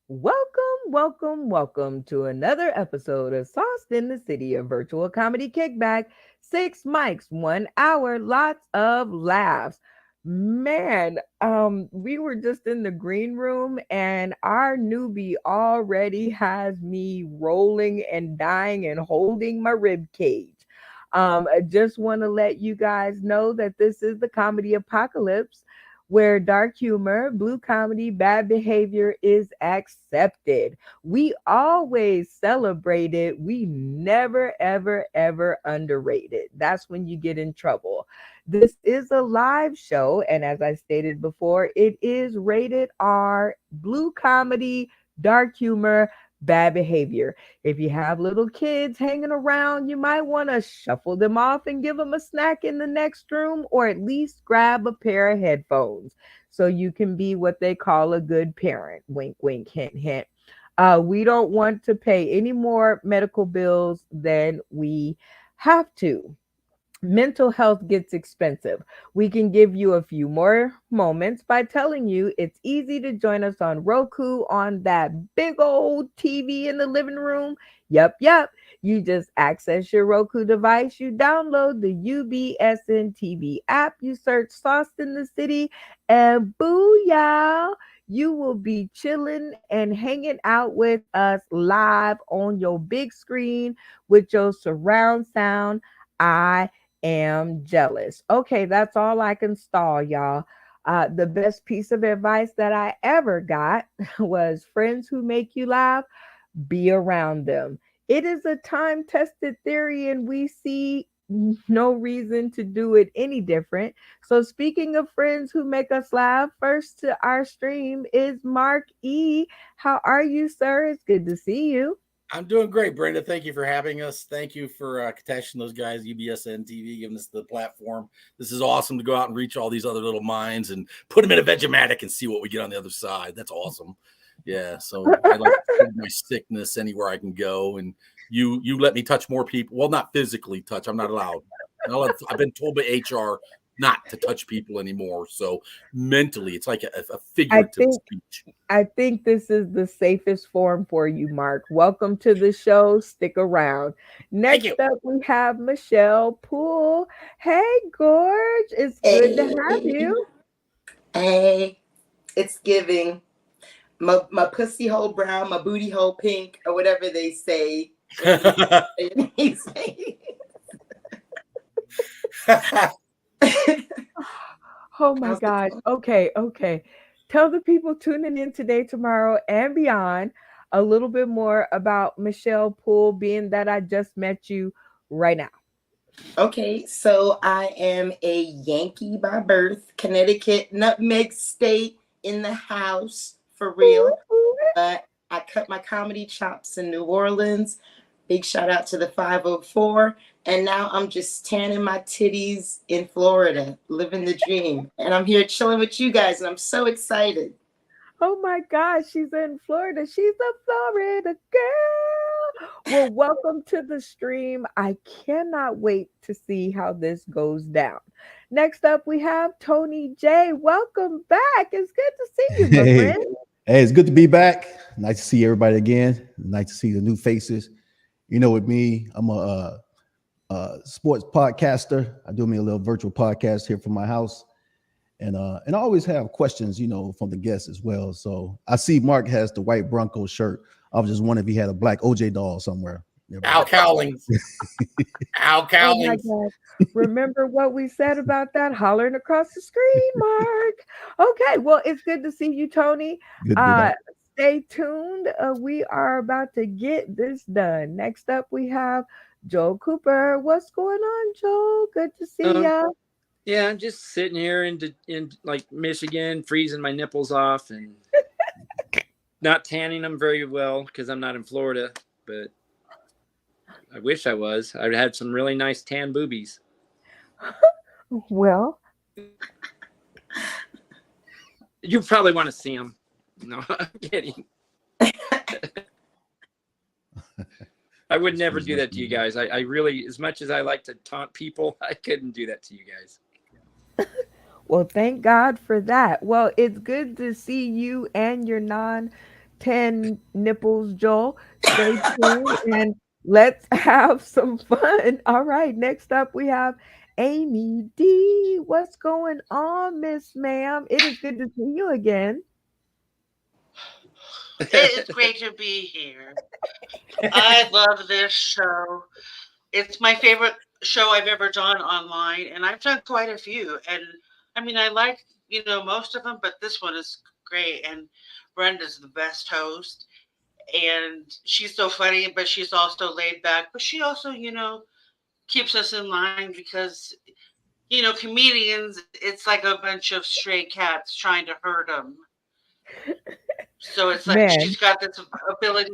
Welcome to another episode of Sauced in the City, of virtual comedy kickback. 6 mics, 1 hour, lots of laughs. Man, we were just in the green room and our newbie already has me rolling and dying and holding my rib cage. I just want to let you guys know that this is the comedy apocalypse where dark humor, blue comedy, bad behavior is accepted. We always celebrate it. We never, ever, ever underrate it. That's when you get in trouble. This is a live show, and as I stated before, it is rated R, blue comedy, dark humor, bad behavior. If you have little kids hanging around, you might want to shuffle them off and give them a snack in the next room, or at least grab a pair of headphones so you can be what they call a good parent. Wink, wink, hint, hint. We don't want to pay any more medical bills than we have to. Mental health gets expensive. We can give you a few more moments by telling you it's easy to join us on Roku on that big old TV in the living room. Yep. You just access your Roku device, you download the UBSN TV app, you search Sauce in the City, and booyah! You will be chilling and hanging out with us live on your big screen with your surround sound. I am jealous. Okay, that's all I can stall, y'all. The best piece of advice that I ever got was friends who make you laugh, be around them. It is a time tested theory, and we see no reason to do it any different. So, speaking of friends who make us laugh, first to our stream is Mark E. How are you, sir? It's good to see you. I'm doing great, Brenda. Thank you for having us. Thank you for catching those guys, UBSN TV, giving us the platform. This is awesome to go out and reach all these other little minds and put them in a Vegematic and see what we get on the other side. That's awesome. Yeah, so I like to spread my sickness anywhere I can go, and you let me touch more people. Well, not physically touch. I'm not allowed. I've been told by HR not to touch people anymore. So mentally, it's like a I figurative think speech. I think this is the safest form for you, Mark. Welcome to the show. Stick around. Thank you. Next up, we have Michelle Poole. Hey, Gorge. It's good to have Hey, you. hey, it's giving. My pussy hole brown, my booty hole pink, or whatever they say. What do they say? Oh my How's it gosh. going? Okay. Tell the people tuning in today, tomorrow, and beyond a little bit more about Michelle Poole, being that I just met you right now. Okay, so I am a Yankee by birth, Connecticut, Nutmeg State in the house for Ooh, real. ooh. But I cut my comedy chops in New Orleans. Big shout out to the 504. And now I'm just tanning my titties in Florida, living the dream. And I'm here chilling with you guys, and I'm so excited. Oh my gosh, she's in Florida. She's a Florida girl. Well, welcome to the stream. I cannot wait to see how this goes down. Next up, we have Tony J. Welcome back. It's good to see you, my Hey, friend. hey, it's good to be back. Nice to see everybody again. Nice to see the new faces. You know, with me, I'm a sports podcaster. I do me a little virtual podcast here from my house, and I always have questions, you know, from the guests as well. So I see Mark has the white Bronco shirt. I was just wondering if he had a black OJ doll somewhere nearby. Al Cowlings. Al Oh my Cowlings. God. Remember what we said about that hollering across the screen, Mark? Okay, well, it's good to see you, Tony. Good to be Uh, back. Stay tuned. We are about to get this done. Next up, we have Joel Cooper. What's going on, Joel? Good to see Um, ya. yeah, I'm just sitting here in like Michigan, freezing my nipples off and not tanning them very well because I'm not in Florida. But I wish I was. I'd had some really nice tan boobies. Well, You probably want to see them. No, I'm kidding. I would never do that to you guys. I really, as much as I like to taunt people, I couldn't do that to you guys. well, thank God for that. Well, it's good to see you and your non 10 nipples, Joel. Stay tuned and let's have some fun. All right, next up we have Amy D. What's going on, Miss Ma'am? It is good to see you again. It's great to be here. I love this show. It's my favorite show I've ever done online, and I've done quite a few. And I mean, I like, most of them, but this one is great. And Brenda's the best host. And she's so funny, but she's also laid back. But she also, keeps us in line because, comedians, it's like a bunch of stray cats trying to herd them. So it's like Man, she's got this ability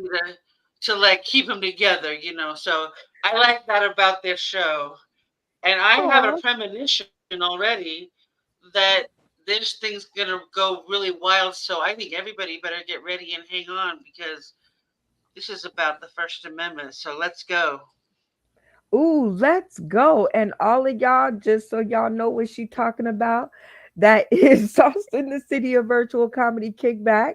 to like keep them together, So I like that about this show, and I have a oh, premonition already that this thing's gonna go really wild. So I think everybody better get ready and hang on because this is about the First Amendment. So let's go. ooh, let's go. And all of y'all, just so y'all know what she talking about, that is Sauce in the City of Virtual Comedy Kickback.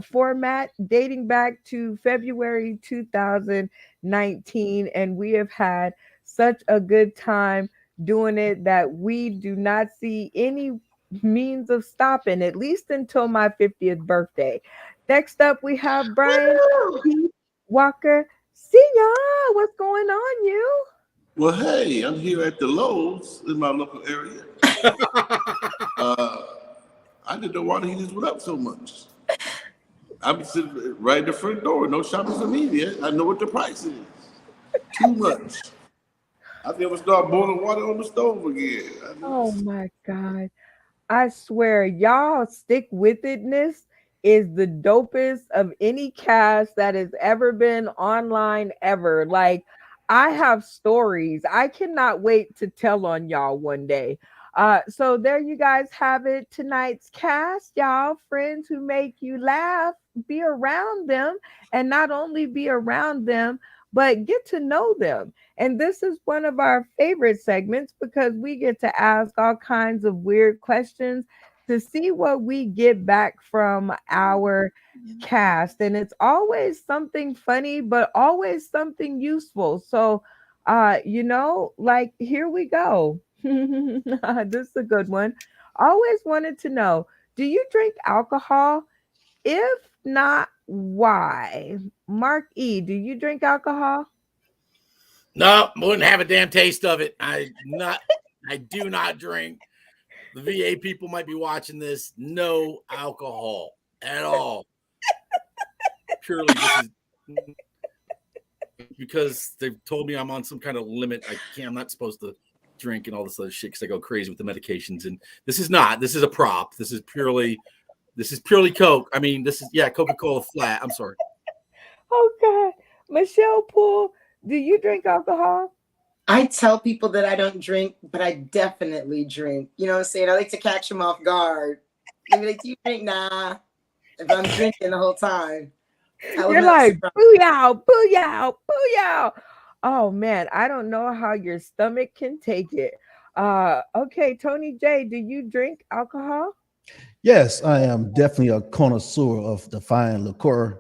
Format dating back to February 2019. And we have had such a good time doing it that we do not see any means of stopping, at least until my 50th birthday. Next up, we have Brian Woo! P. Walker Senior. What's going on, you? Well, hey, I'm here at the Lowe's in my local area. I didn't know why the heaters went up so much. I'm sitting right at the front door, no shopping for me yet. I know what the price is. Too much. I think I'm gonna start boiling water on the stove again. Oh my God. I swear, y'all stick with itness is the dopest of any cast that has ever been online ever. Like, I have stories. I cannot wait to tell on y'all one day. So there you guys have it. Tonight's cast, y'all, friends who make you laugh, be around them, and not only be around them, but get to know them. And this is one of our favorite segments because we get to ask all kinds of weird questions to see what we get back from our cast. And it's always something funny, but always something useful. So, like here we go. This is a good one. Always wanted to know, do you drink alcohol? If not, why? Mark E, do you drink alcohol? No, wouldn't have a damn taste of it. I do not drink. The VA people might be watching this. No alcohol at all. Purely because they've told me I'm on some kind of limit. I'm not supposed to drink and all this other shit because I go crazy with the medications. And this is a prop. This is purely Coke. I mean, Coca-Cola flat. I'm sorry. Oh God. Michelle Poole, do you drink alcohol? I tell people that I don't drink, but I definitely drink. You know what I'm saying? I like to catch them off guard. They be like, do you drink? Nah. If I'm drinking the whole time. You're like, booyah, booyah, booyah. Oh man, I don't know how your stomach can take it. Okay, Tony J, do you drink alcohol? Yes, I am definitely a connoisseur of the fine liqueur.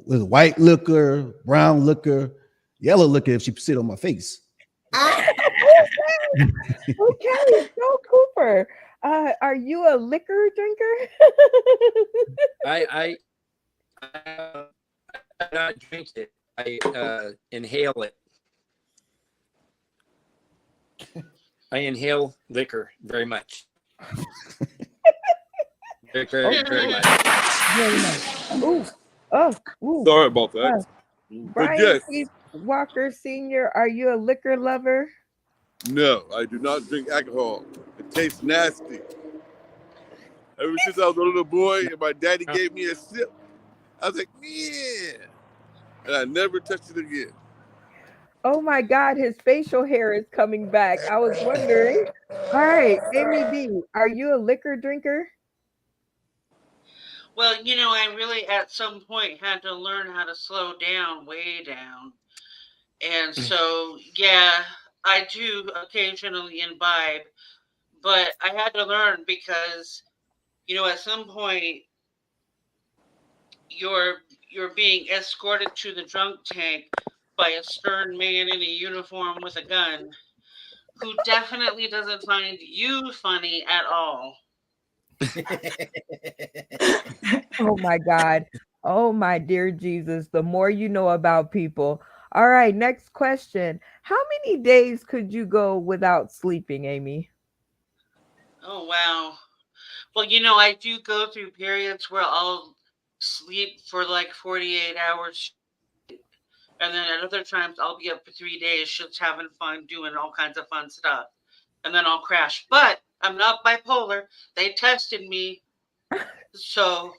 With white liquor, brown liquor, yellow liquor if she sit on my face. Okay, Joe Cooper. Are you a liquor drinker? I not drink it. I inhale it. I inhale liquor very much. Very much. Very nice. Ooh. Oh, ooh. Sorry about that. Brian yes. P. Walker Sr., are you a liquor lover? No, I do not drink alcohol. It tastes nasty. Ever since I was a little boy and my daddy gave me a sip, I was like, yeah. And I never touched it again. Oh my God, his facial hair is coming back. I was wondering. All right, Amy D, are you a liquor drinker? Well, I really at some point had to learn how to slow down, way down. And so, yeah, I do occasionally imbibe, but I had to learn because, at some point you're being escorted to the drunk tank by a stern man in a uniform with a gun who definitely doesn't find you funny at all. Oh my God. Oh my dear Jesus. The more you know about people. All right, next question. How many days could you go without sleeping, Amy? Oh wow. Well, I do go through periods where I'll sleep for like 48 hours, and then at other times I'll be up for 3 days just having fun, doing all kinds of fun stuff. And then I'll crash. But I'm not bipolar. They tested me, so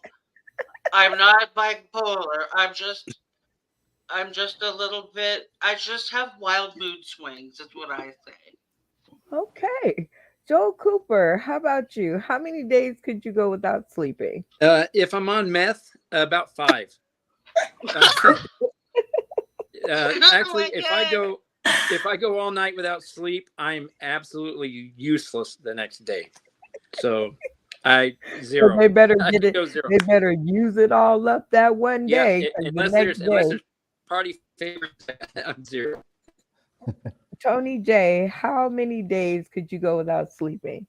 I'm not bipolar. I'm just a little bit. I just have wild mood swings. Is what I say. Okay. Joel Cooper, how about you? How many days could you go without sleeping? If I'm on meth, about 5. Actually, if I go all night without sleep, I'm absolutely useless the next day. So I zero. So they better I get it. go 0. They better use it all up that one day. 'Cause the unless next there's day, party favorites, I'm 0. Tony J, how many days could you go without sleeping?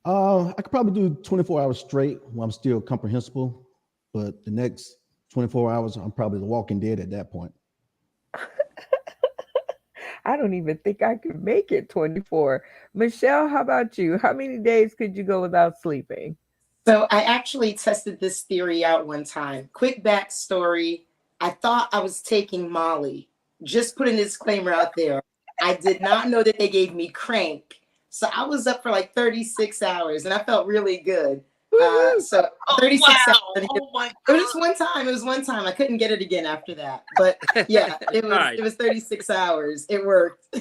I could probably do 24 hours straight while I'm still comprehensible, but the next 24 hours, I'm probably the walking dead at that point. I don't even think I could make it 24. Michelle, how about you? How many days could you go without sleeping? So I actually tested this theory out one time. Quick backstory. I thought I was taking Molly. Just putting a disclaimer out there. I did not know that they gave me crank. So I was up for like 36 hours and I felt really good. So 36 wow. hours. Oh my It was god. just one time. It was one time. I couldn't get it again after that. But yeah, Right. it was 36 hours. It worked.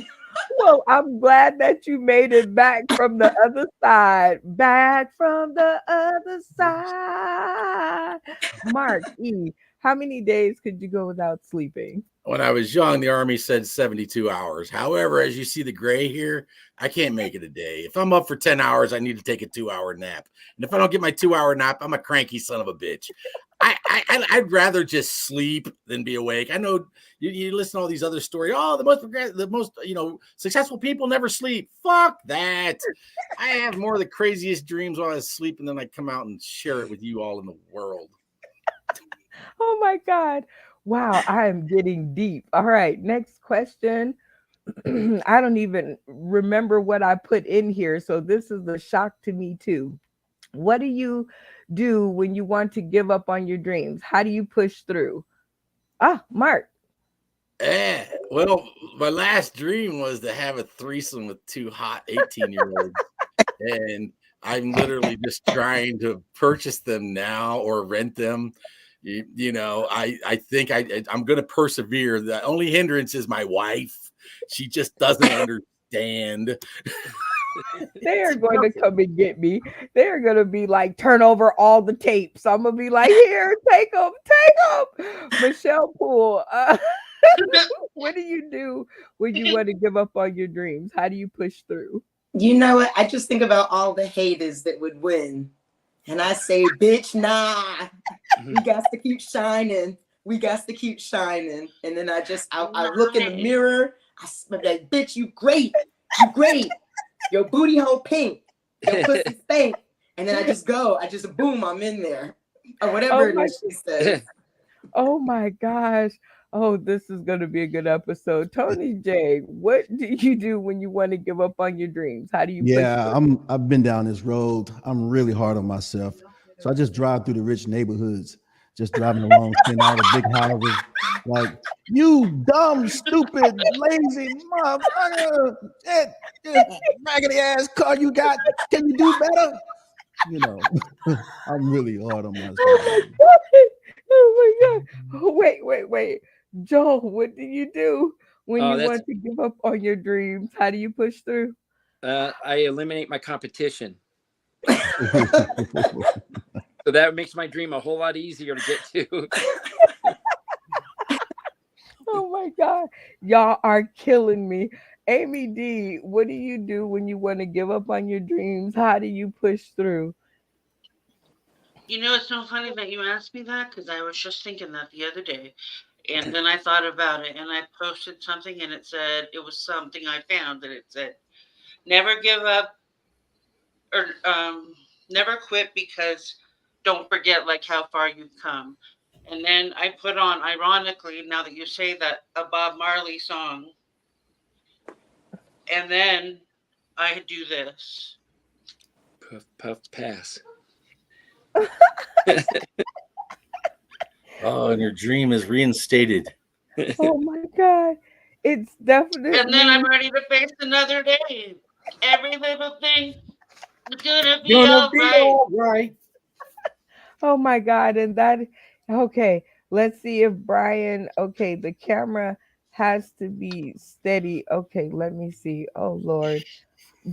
Well, I'm glad that you made it back from the other side. Back from the other side. Mark E, how many days could you go without sleeping? When I was young, the Army said 72 hours. However, as you see the gray here, I can't make it a day. If I'm up for 10 hours, I need to take a 2-hour nap. And if I don't get my 2-hour nap, I'm a cranky son of a bitch. I'd rather just sleep than be awake. I know you listen to all these other stories. Oh, the most successful people never sleep. Fuck that. I have more of the craziest dreams while I was sleeping, then I come out and share it with you all in the world. Oh my God. Wow, I am getting deep. All right, next question. I don't even remember what I put in here, so this is a shock to me too. What do you do when you want to give up on your dreams? How do you push through? Mark. Well, my last dream was to have a threesome with 2 hot 18-year-olds. And I'm literally just trying to purchase them now or rent them. I think I'm going to persevere. The only hindrance is my wife. She just doesn't understand. They are going to come and get me. They're going to be like, turn over all the tapes. I'm going to be like, here, take them. Michelle Poole, what do you do when you want to give up on your dreams? How do you push through? You know what? I just think about all the haters that would win. And I say, bitch, nah. We got to keep shining. We got to keep shining. And then I look in the mirror. I'm like, bitch, you great. You great. Your booty hole pink. Your pussy stank. And then I just boom, I'm in there. Or whatever it is she says. Oh my gosh. Oh, this is going to be a good episode. Tony J, what do you do when you want to give up on your dreams? How do you push through? I've been down this road. I'm really hard on myself. So I just drive through the rich neighborhoods, just driving along, seeing all the big houses. Like, you dumb, stupid, lazy motherfucker, raggedy ass car you got. Can you do better? I'm really hard on myself. Oh my God. Wait. Joel, what do you do when you want to give up on your dreams? How do you push through? I eliminate my competition. So that makes my dream a whole lot easier to get to. Oh my God. Y'all are killing me. Amy D, what do you do when you want to give up on your dreams? How do you push through? You know, it's so funny that you asked me that because I was just thinking that the other day. And then I thought about it and I posted something and it said, it was something I found that it said, never give up or never quit because don't forget like how far you've come. And then I put on, ironically, now that you say that, a Bob Marley song. And then I do this. Puff, puff, pass. Oh, and your dream is reinstated. Oh my God. It's definitely. And then I'm ready to face another day. Every little thing is gonna be all right. all right. Oh my God. And that, okay, let's see if Brian, okay, the camera has to be steady. Okay, let me see. Oh Lord.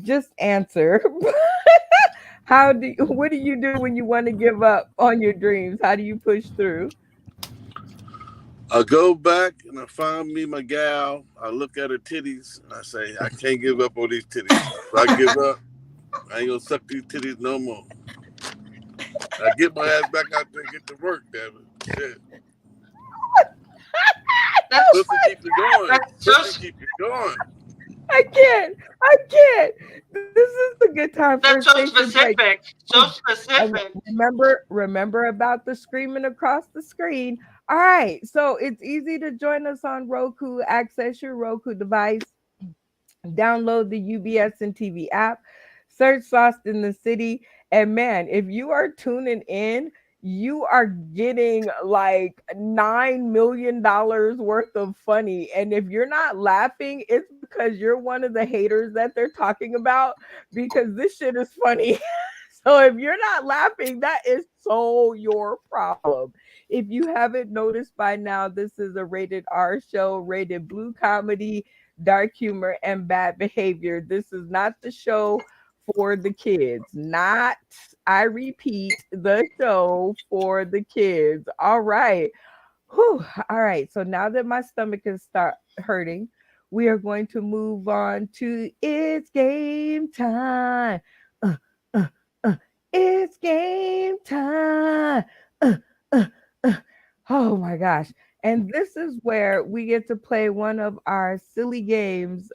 Just answer. What do you do when you want to give up on your dreams? How do you push through? I go back and I find me my gal. I look at her titties and I say, I can't give up on these titties. If I give up, I ain't gonna suck these titties no more. I get my ass back out there and get to work, damn it. Shit. Pussy keep you going. Pussy keep you going. I can't. This is the good time for That's so station break. specific. So specific. Remember about the screaming across the screen. All right, so it's easy to join us on Roku. Access your Roku device, download the UBS and TV app, search Sauce in the City, and man, if you are tuning in, you are getting like $9 million worth of funny. And if you're not laughing, it's because you're one of the haters that they're talking about, because this shit is funny. So if you're not laughing, that is so your problem. If you haven't noticed by now, this is a rated R show, rated blue comedy, dark humor, and bad behavior. This is not the show for the kids. Not, I repeat, the show for the kids. All right. Whew. All right. So now that my stomach is start hurting, we are going to move on to It's Game Time. It's game time. Oh my gosh. And this is where we get to play one of our silly games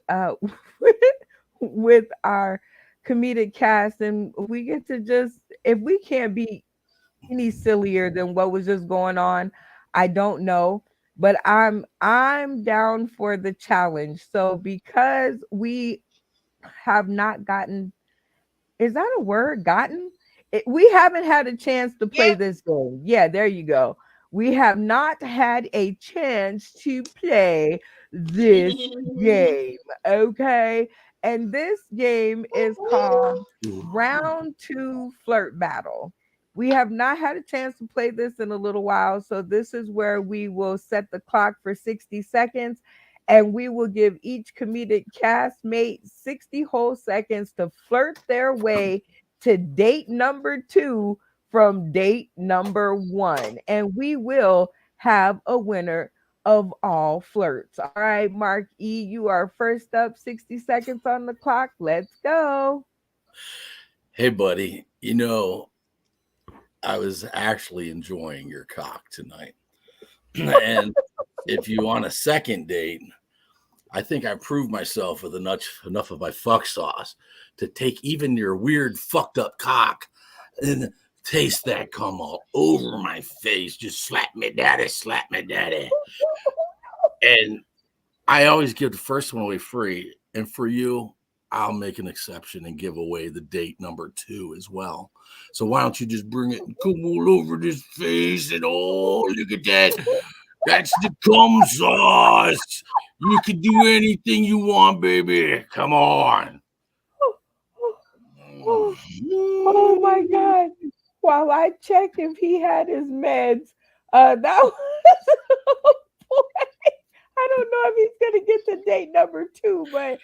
with our comedic cast. And we get to just, if we can't be any sillier than what was just going on, I don't know. But I'm down for the challenge. So because we have not gotten, is that a word? Gotten? We haven't had a chance to play this game. Yeah, there you go. We have not had a chance to play this game. Okay. And this game is called Round 2 Flirt Battle. We have not had a chance to play this in a little while. So this is where we will set the clock for 60 seconds. And we will give each comedic castmate 60 whole seconds to flirt their way to date number 2 from date number 1. And we will have a winner of all flirts. All right, Mark E., you are first up. 60 seconds on the clock. Let's go. Hey, buddy. You know, I was actually enjoying your cock tonight. And if you want a second date, I think I proved myself with enough of my fuck sauce to take even your weird fucked up cock and taste that come all over my face. Just slap me, daddy, slap me, daddy. And I always give the first one away free. And for you, I'll make an exception and give away the date number 2 as well. So why don't you just bring it and come all over this face and oh, look at that. That's the cum sauce. You can do anything you want, baby. Come on. Oh my God. While I checked if he had his meds, that was I don't know if he's gonna get to date number 2, but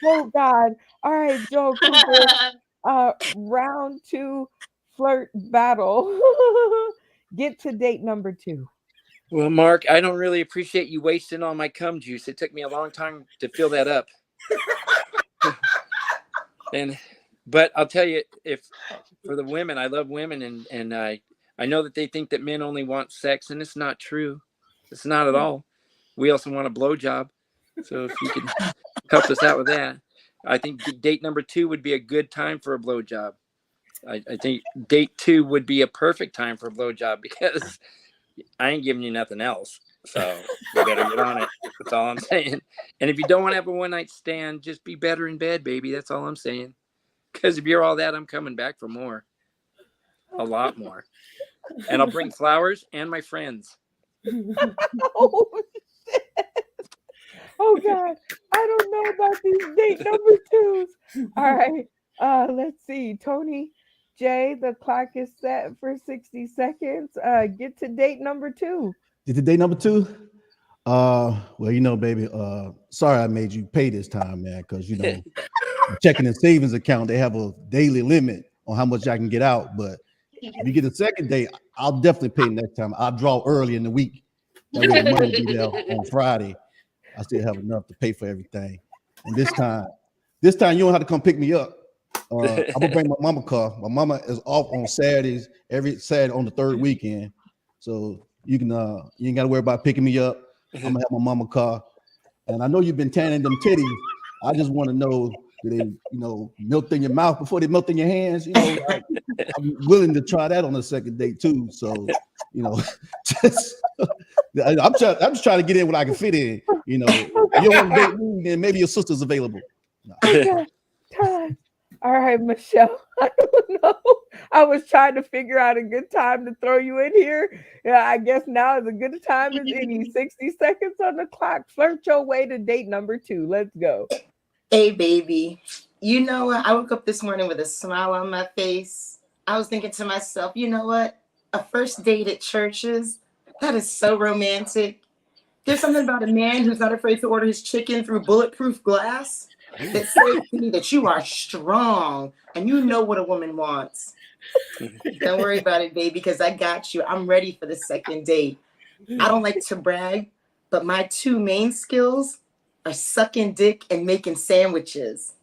oh God. All right, Joe Cooper, round 2 flirt battle. Get to date number 2. Well, Mark, I don't really appreciate you wasting all my cum juice. It took me a long time to fill that up. And But I'll tell you, if for the women, I love women, and I know that they think that men only want sex, and it's not true. It's not at all. We also want a blowjob. So if you can help us out with that, I think date number 2 would be a good time for a blowjob. I think date 2 would be a perfect time for a blowjob because I ain't giving you nothing else. So you better get on it. That's all I'm saying. And if you don't want to have a one night stand, just be better in bed, baby. That's all I'm saying. Because if you're all that, I'm coming back for more. A lot more. And I'll bring flowers and my friends. Oh, shit. Oh God, I don't know about these date number 2s. All right, let's see. Tony J, the clock is set for 60 seconds. Get to date number 2. Get to date number 2. Well, you know, baby, sorry I made you pay this time, man, because you know, checking and savings account, they have a daily limit on how much I can get out. But if you get a second date, I'll definitely pay next time. I'll draw early in the week. That way the money will be there on Friday. I still have enough to pay for everything. And this time you don't have to come pick me up. I'm gonna bring my mama car. My mama is off on Saturdays, every Saturday on the 3rd weekend. So you ain't gotta worry about picking me up. I'm gonna have my mama car. And I know you've been tanning them titties. I just want to know, do they, melt in your mouth before they melt in your hands? I'm willing to try that on the second date too. So, I'm just trying to get in what I can fit in. You don't want to date me, then maybe your sister's available. No. Okay. Time. All right, Michelle. I don't know. I was trying to figure out a good time to throw you in here. Yeah, I guess now is a good time as any. 60 seconds on the clock. Flirt your way to date number 2. Let's go. Hey, baby. You know what? I woke up this morning with a smile on my face. I was thinking to myself, you know what? A first date at Church's, that is so romantic. There's something about a man who's not afraid to order his chicken through bulletproof glass that says to me that you are strong and you know what a woman wants. Don't worry about it, baby, because I got you. I'm ready for the second date. I don't like to brag, but my 2 main skills are sucking dick and making sandwiches.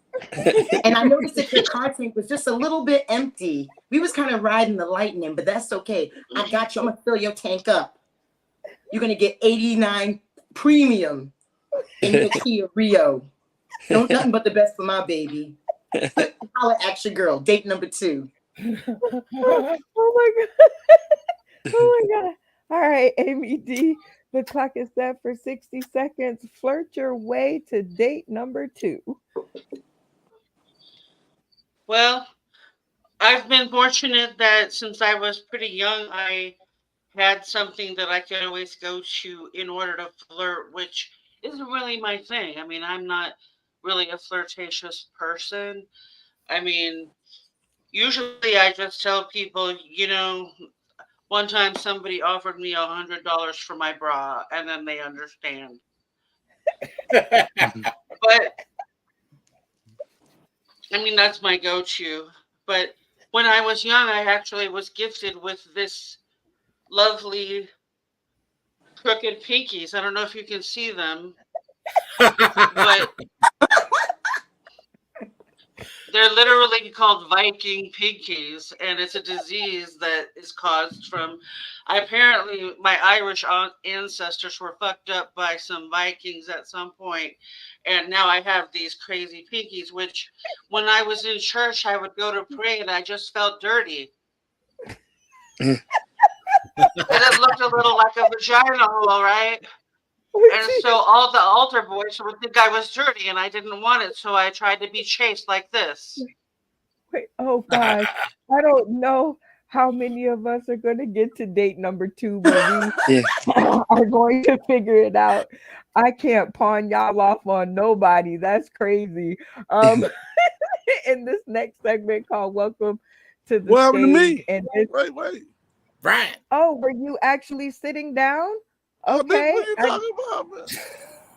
And I noticed that your car tank was just a little bit empty. We was kind of riding the lightning, but that's okay. I got you. I'm going to fill your tank up. You're going to get 89 premium in your Kia Rio. Nothing but the best for my baby. Holla at your girl. Date number 2. Oh my God. Oh my God. All right, Amy D. The clock is set for 60 seconds. Flirt your way to date number 2. Well, I've been fortunate that since I was pretty young, I had something that I could always go to in order to flirt, which isn't really my thing. I mean, I'm not really a flirtatious person. I mean, usually I just tell people, one time somebody offered me $100 for my bra, and then they understand. But I mean, that's my go-to. But when I was young, I actually was gifted with this lovely crooked pinkies. I don't know if you can see them, but they're literally called Viking pinkies, and it's a disease that is caused from, apparently my Irish ancestors were fucked up by some Vikings at some point, and now I have these crazy pinkies, which when I was in church, I would go to pray and I just felt dirty. And it looked a little like a vagina hole, right? And so all the altar boys would think I was dirty, and I didn't want it, so I tried to be chaste like this. Wait, oh gosh, I don't know how many of us are going to get to date number 2, but we are going to figure it out. I can't pawn y'all off on nobody. That's crazy. In this next segment called "Welcome to the What happened to Stage," me? and this, Wait. Brian. oh, were you actually sitting down? Okay. What are you talking about, man?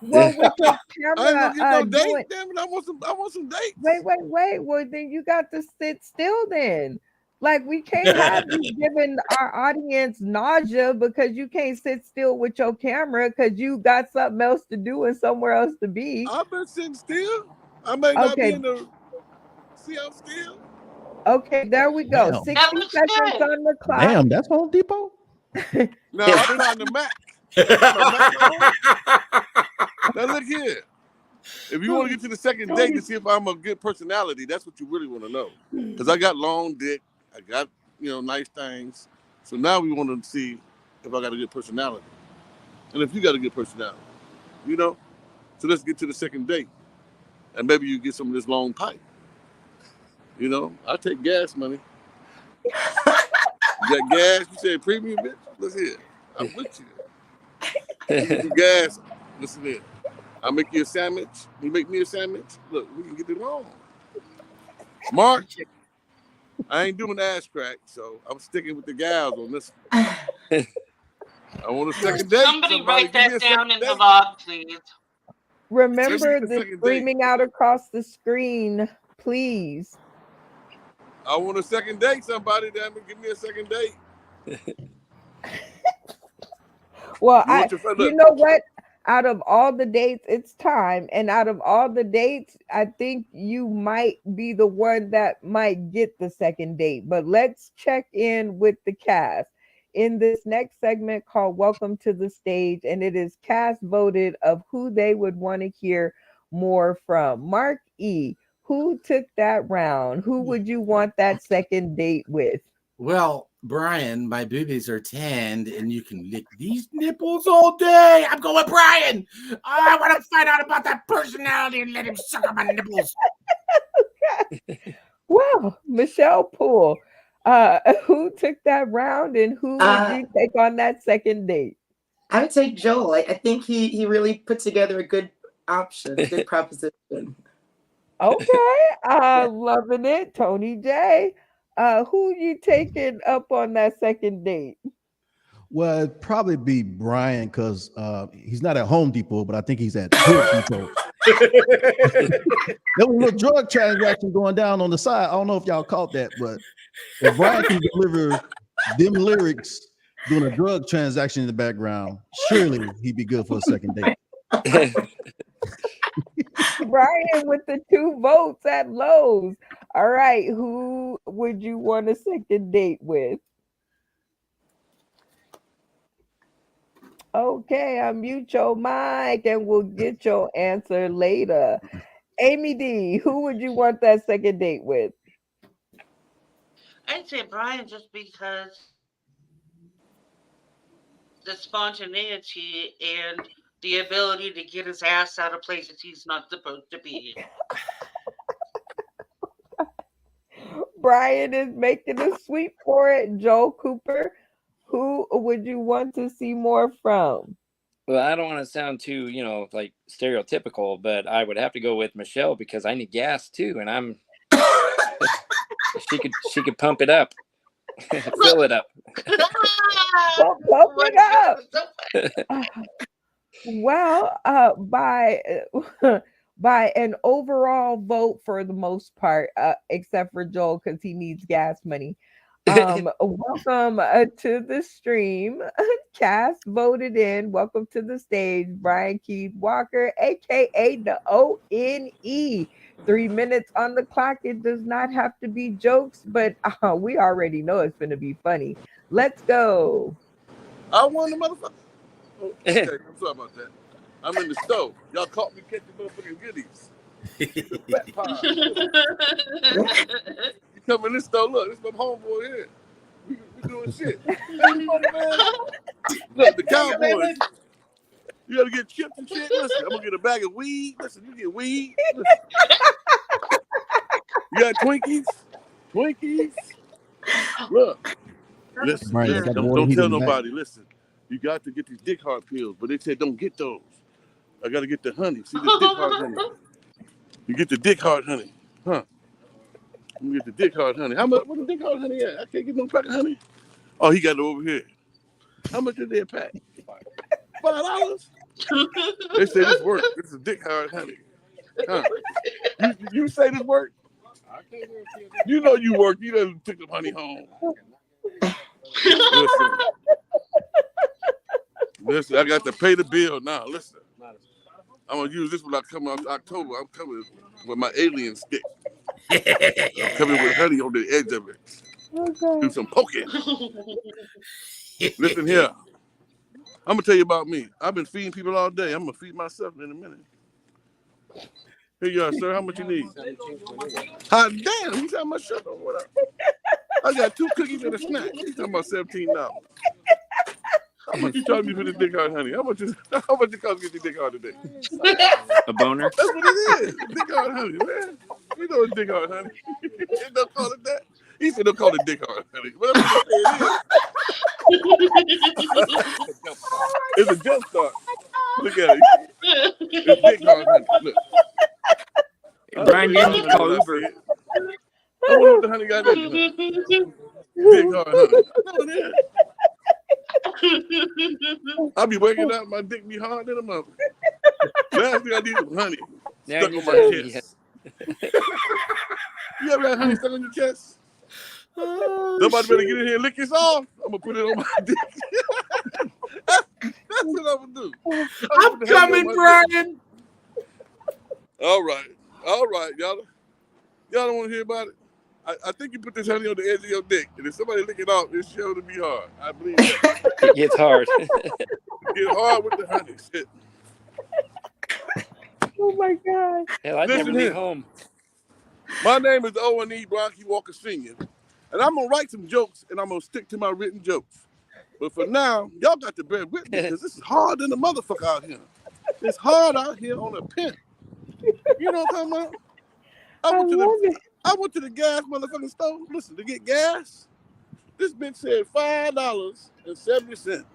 Well, with your I ain't camera, gonna get no date. doing, Damn it! I want some dates. wait. Well, then you got to sit still then. Like, we can't have you giving our audience nausea because you can't sit still with your camera because you got something else to do and somewhere else to be. I've been sitting still. I may not be Okay. in the See, I'm still. Okay, there we go. Damn. 60 That looks seconds good. on the clock. Damn, that's Home Depot. Now I'm trying to Mac. Now look here. If you want to get to the second date to see if I'm a good personality, that's what you really want to know. Because I got long dick, I got nice things. So now we want to see if I got a good personality, and if you got a good personality, So let's get to the second date, and maybe you get some of this long pipe. I take gas money. You got gas? You said premium, bitch. Let's hear. I'm with you. Gas. Listen here. I'll make you a sandwich. You make me a sandwich. Look, we can get it on. Mark, I ain't doing ass crack, so I'm sticking with the gals on this one. I want a second date. Somebody write that down in the log, please. Remember the the second screaming out across the screen, please. I want a second date. Somebody, damn it, give me a second date. Well, You you know what? Out of all the dates, it's time. And out of all the dates, I think you might be the one that might get the second date. But let's check in with the cast in this next segment called Welcome to the Stage. And it is cast voted of who they would want to hear more from. Mark E., who took that round? Who would you want that second date with? Well, Brian, my boobies are tanned and you can lick these nipples all day. I'm going with Brian. I want to find out about that personality and let him suck on my nipples. Okay. Wow, Michelle Poole. Who took that round and who would you take on that second date? I would take Joel. I think he really put together a good option, good proposition. Okay, loving it. Tony J. Who you taking up on that second date? Well, it'd probably be Brian because he's not at Home Depot, but I think he's at Home Depot. There was a little drug transaction going down on the side. I don't know if y'all caught that, but if Brian can deliver them lyrics doing a drug transaction in the background, surely he'd be good for a second date. Brian with the 2 votes at Lowe's. All right, who would you want a second date with? Okay, unmute your mic and we'll get your answer later. Amy D., who would you want that second date with? I'd say Brian just because the spontaneity and the ability to get his ass out of places he's not supposed to be. Brian is making a sweep for it. Joel Cooper, who would you want to see more from? Well, I don't want to sound too, like stereotypical, but I would have to go with Michelle because I need gas too, and I'm. she could pump it up, fill it up. Pump it up. Well, by an overall vote for the most part, except for Joel because he needs gas money. Welcome to the stream. Cast voted in. Welcome to the stage, Brian Keith Walker, aka the ONE. 3 minutes on the clock. It does not have to be jokes, but we already know it's going to be funny. Let's go. I won the motherfucker. Oh, okay, I'm sorry about that. I'm in the stove. Y'all caught me catching motherfucking goodies. Fat pie. You come in this stove, look, this is my homeboy here. We doing shit. Hey, man. Look, the Cowboys. You gotta get chips and shit. Listen, I'm gonna get a bag of weed. Listen, you get weed. Listen. You got Twinkies? Look. Listen, Right, listen, don't tell nobody. Listen, you got to get these dick hard pills, but they said don't get those. I got to get the honey. See the dick hard honey. You get the dick hard honey, huh? You get the dick hard honey. How much? What the dick hard honey at? I can't get no pack of honey. Oh, he got it over here. How much is their pack? $5. They say this work. This is dick hard honey. Huh? You say this work? You know you work. You done took the honey home. Listen, I got to pay the bill now. Listen, I'm gonna use this when I come out October. I'm coming with my alien stick. Cover it with honey on the edge of it. Okay. Do some poking. Listen here. I'm gonna tell you about me. I've been feeding people all day. I'm gonna feed myself in a minute. Here you are, sir. How much you need? Hot damn! You got my shirt on. What up? I got 2 cookies and a snack. You talking about $17? How much you charge me for this dick hard, honey? How much it cost to get your dick hard today? A boner? That's what it is. Dick hard, honey, man. You know it's dick hard, honey. They don't call it that. He said they'll call it dick hard, honey. Whatever you say it is. It's a jump start. Look at it. It's dick hard, honey. Look. Brian, you need to call Uber. I wonder what the honey got in it. Dick hard, honey. I know it is. I be waking up, my dick be hard in a mother. Last thing I need is honey Yeah, stuck you on my said, chest. You ever had honey stuck on your chest? Oh, Somebody better shit. get in here and lick this off. I'm gonna put it on my dick. That's what I'm gonna do. I'm coming, Brian. All right. Y'all don't want to hear about it? I think you put this honey on the edge of your dick, and if somebody lick it off, it's sure to be hard. I believe that. it gets hard. Get hard with the honey. Shit. Oh my God. Hell, I'd Listen never be here. home. My name is O&E Bronchi Walker Sr., and I'm going to write some jokes, and I'm going to stick to my written jokes. But for now, y'all got to bear with me, because this is hard than a motherfucker out here. It's hard out here on a pimp. You know what I'm talking about? I went to the gas motherfucking store, listen, to get gas. This bitch said $5.70.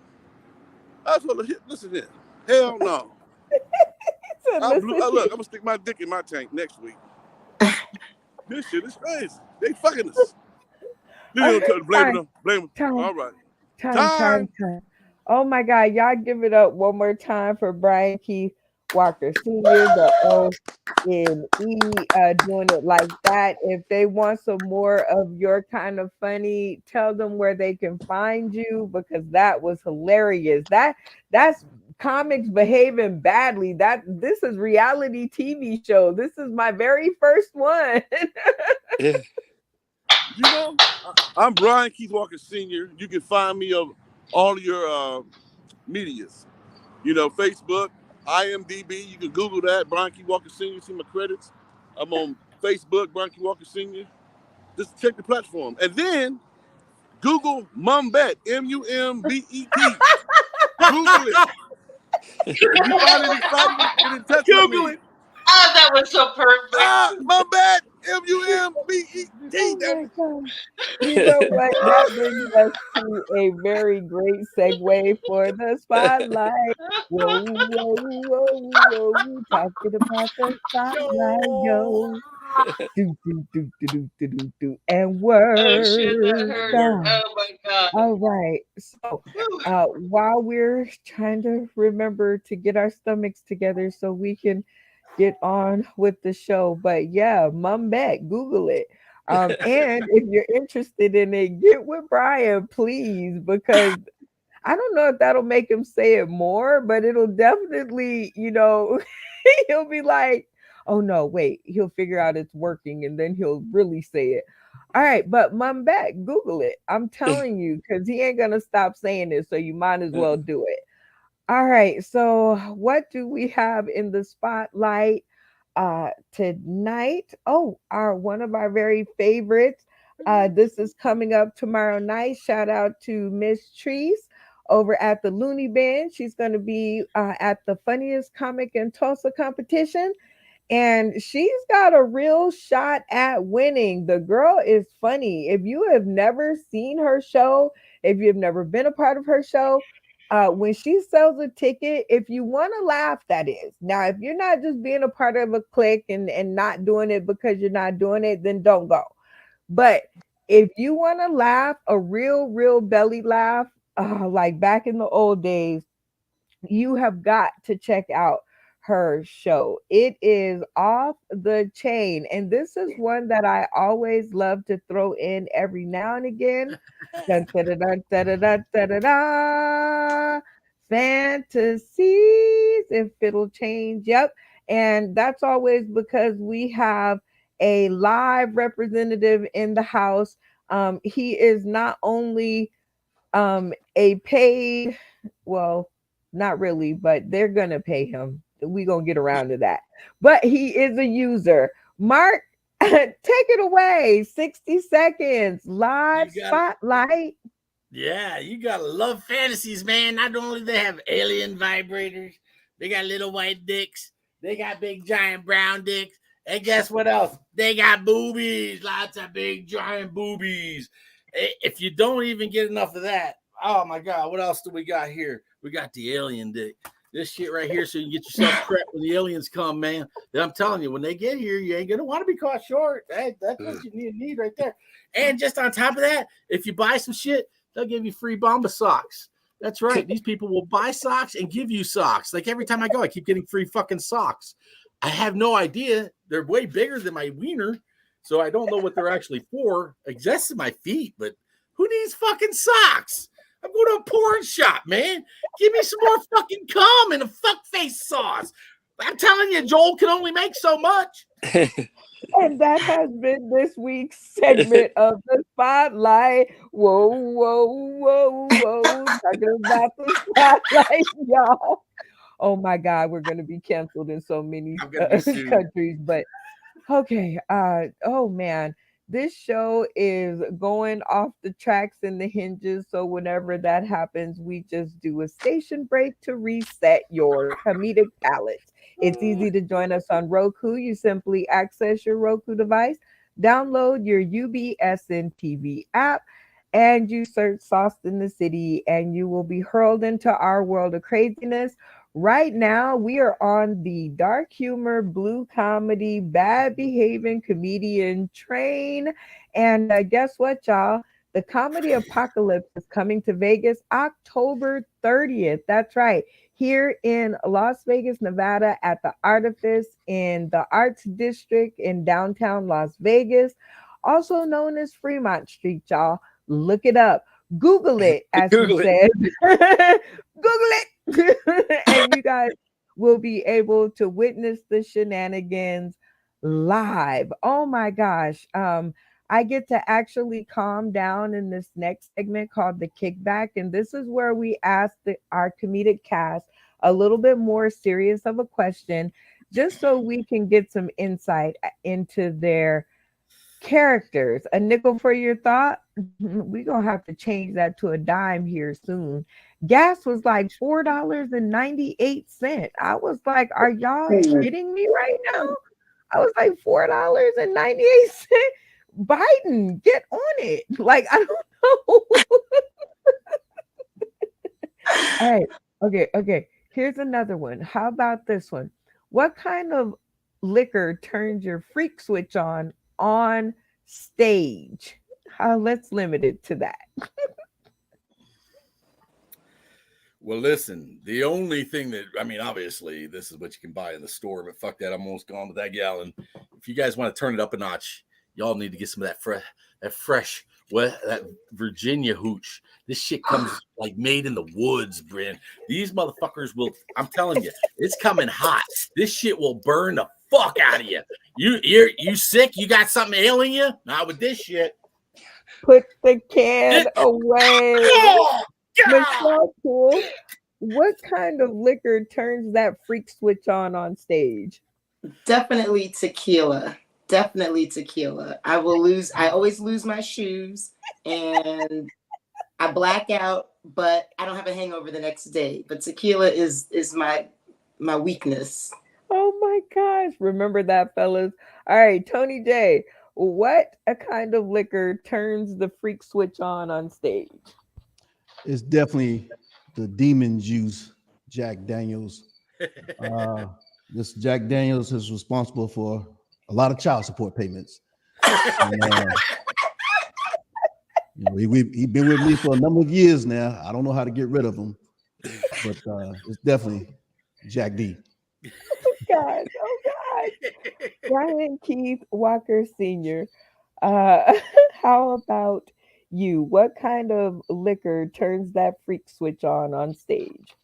I told her, listen here, hell no. I'm gonna stick my dick in my tank next week. This shit is crazy. They fucking us. Blame them. All right. Time. Oh my God, y'all give it up one more time for Brian Keith Walker Sr., the O&E, doing it like that. If they want some more of your kind of funny, tell them where they can find you, because that was hilarious. That's comics behaving badly. This is reality TV show. This is my very first one. You know, I'm Brian Keith Walker Sr. You can find me on all of your medias. You know, Facebook, IMDb. You can Google that, Brian Keith Walker Sr. See my credits. I'm on Facebook, Brian Keith Walker Sr. Just check the platform. And then Google Mumbet, M-U-M-B-E-T. Google it. If you find it exciting, get in touch with me. Oh, that was so perfect. Mumbet, M-U-M-B-E-T. Oh you know what? That brings us to a very great segue for the spotlight. Whoa, whoa, whoa, whoa. Talking about the spotlight, yo. Do. And words. Oh, shit, that hurt. down. Oh, my God. All right. So while we're trying to remember to get our stomachs together so we can get on with the show. But yeah, Mumbet, Google it. And if you're interested in it, get with Brian, please, because I don't know if that'll make him say it more, but it'll definitely, he'll be like, oh no, wait, he'll figure out it's working and then he'll really say it. All right, but Mumbet, Google it. I'm telling you, because he ain't gonna stop saying it, so you might as well do it. All right, so what do we have in the spotlight tonight? Oh, one of our very favorites. This is coming up tomorrow night. Shout out to Miss Treese over at the Looney Bin. She's going to be at the Funniest Comic in Tulsa competition. And she's got a real shot at winning. The girl is funny. If you have never seen her show, if you've never been a part of her show, when she sells a ticket, if you want to laugh, that is. Now, if you're not just being a part of a clique and not doing it because you're not doing it, then don't go. But if you want to laugh, a real belly laugh, like back in the old days, you have got to check out her show. It is off the chain. And this is one that I always love to throw in every now and again. Dun, da, da, da, da, da, da, da, da. Fantasies, if it'll change. Yep. And that's always because we have a live representative in the House. He is not only a paid, well, not really, but they're gonna pay him. We gonna get around to that. But he is a user. Mark, take it away. 60 seconds live You got- spotlight. Yeah, you gotta love fantasies, man. Not only they have alien vibrators, they got little white dicks, they got big giant brown dicks, and guess what else? They got boobies, lots of big giant boobies. If you don't even get enough of that, oh my god, what else do we got here? We got the alien dick. This shit right here, so you can get yourself prepped when the aliens come, man. I'm telling you, when they get here, you ain't gonna want to be caught short. That's what you need right there. And just on top of that, if you buy some shit, they'll give you free Bomba socks. That's right. These people will buy socks and give you socks. Like every time I go, I keep getting free fucking socks. I have no idea. They're way bigger than my wiener, so I don't know what they're actually for. Except my feet, but who needs fucking socks? I'm going to a porn shop, man. Give me some more fucking cum and a fuckface sauce. I'm telling you, Joel can only make so much. And that has been this week's segment of the Spotlight. Whoa, whoa, whoa, whoa. Talking about the Spotlight, y'all. Oh my God, we're going to be canceled in so many countries. But okay. Oh man, this show is going off the tracks and the hinges. So whenever that happens, we just do a station break to reset your comedic palate. It's easy to join us on Roku. You simply access your Roku device, download your UBSN TV app, and you search Sauce in the City, and you will be hurled into our world of craziness. Right now, we are on the dark humor, blue comedy, bad behaving comedian train. And guess what, y'all? The comedy apocalypse is coming to Vegas October 30th. That's right. Here in Las Vegas, Nevada, at the Artifice in the Arts District in downtown Las Vegas, also known as Fremont Street, y'all. Look it up. Google it, as Google he said. Google it. And you guys will be able to witness the shenanigans live. Oh my gosh. I get to actually calm down in this next segment called The Kickback. And this is where we ask our comedic cast a little bit more serious of a question, just so we can get some insight into their characters. A nickel for your thought. We're going to have to change that to a dime here soon. Gas was like $4.98. I was like, are y'all kidding me right now? I was like, $4.98. Biden, get on it. Like, I don't know. All right. Okay. Here's another one. How about this one? What kind of liquor turns your freak switch on stage? Let's limit it to that. Well, listen, the only thing that, I mean, obviously, this is what you can buy in the store, but fuck that. I'm almost gone with that gallon. If you guys want to turn it up a notch, y'all need to get some of that fresh, that Virginia hooch. This shit comes like made in the woods, Bryn. These motherfuckers will, I'm telling you, it's coming hot. This shit will burn the fuck out of you. You sick? You got something ailing you? Not with this shit. Put the can away. Michelle Poole, what kind of liquor turns that freak switch on stage? Definitely tequila. I always lose my shoes and I black out, but I don't have a hangover the next day. But tequila is my weakness. Oh my gosh. Remember that, fellas. All right, Tony J, what a kind of liquor turns the freak switch on stage? It's definitely the demon juice, Jack Daniels. This Jack Daniels is responsible for a lot of child support payments. And, he's been with me for a number of years now. I don't know how to get rid of him, but it's definitely Jack D. Oh God. Brian Keith Walker Sr., how about you? What kind of liquor turns that freak switch on stage?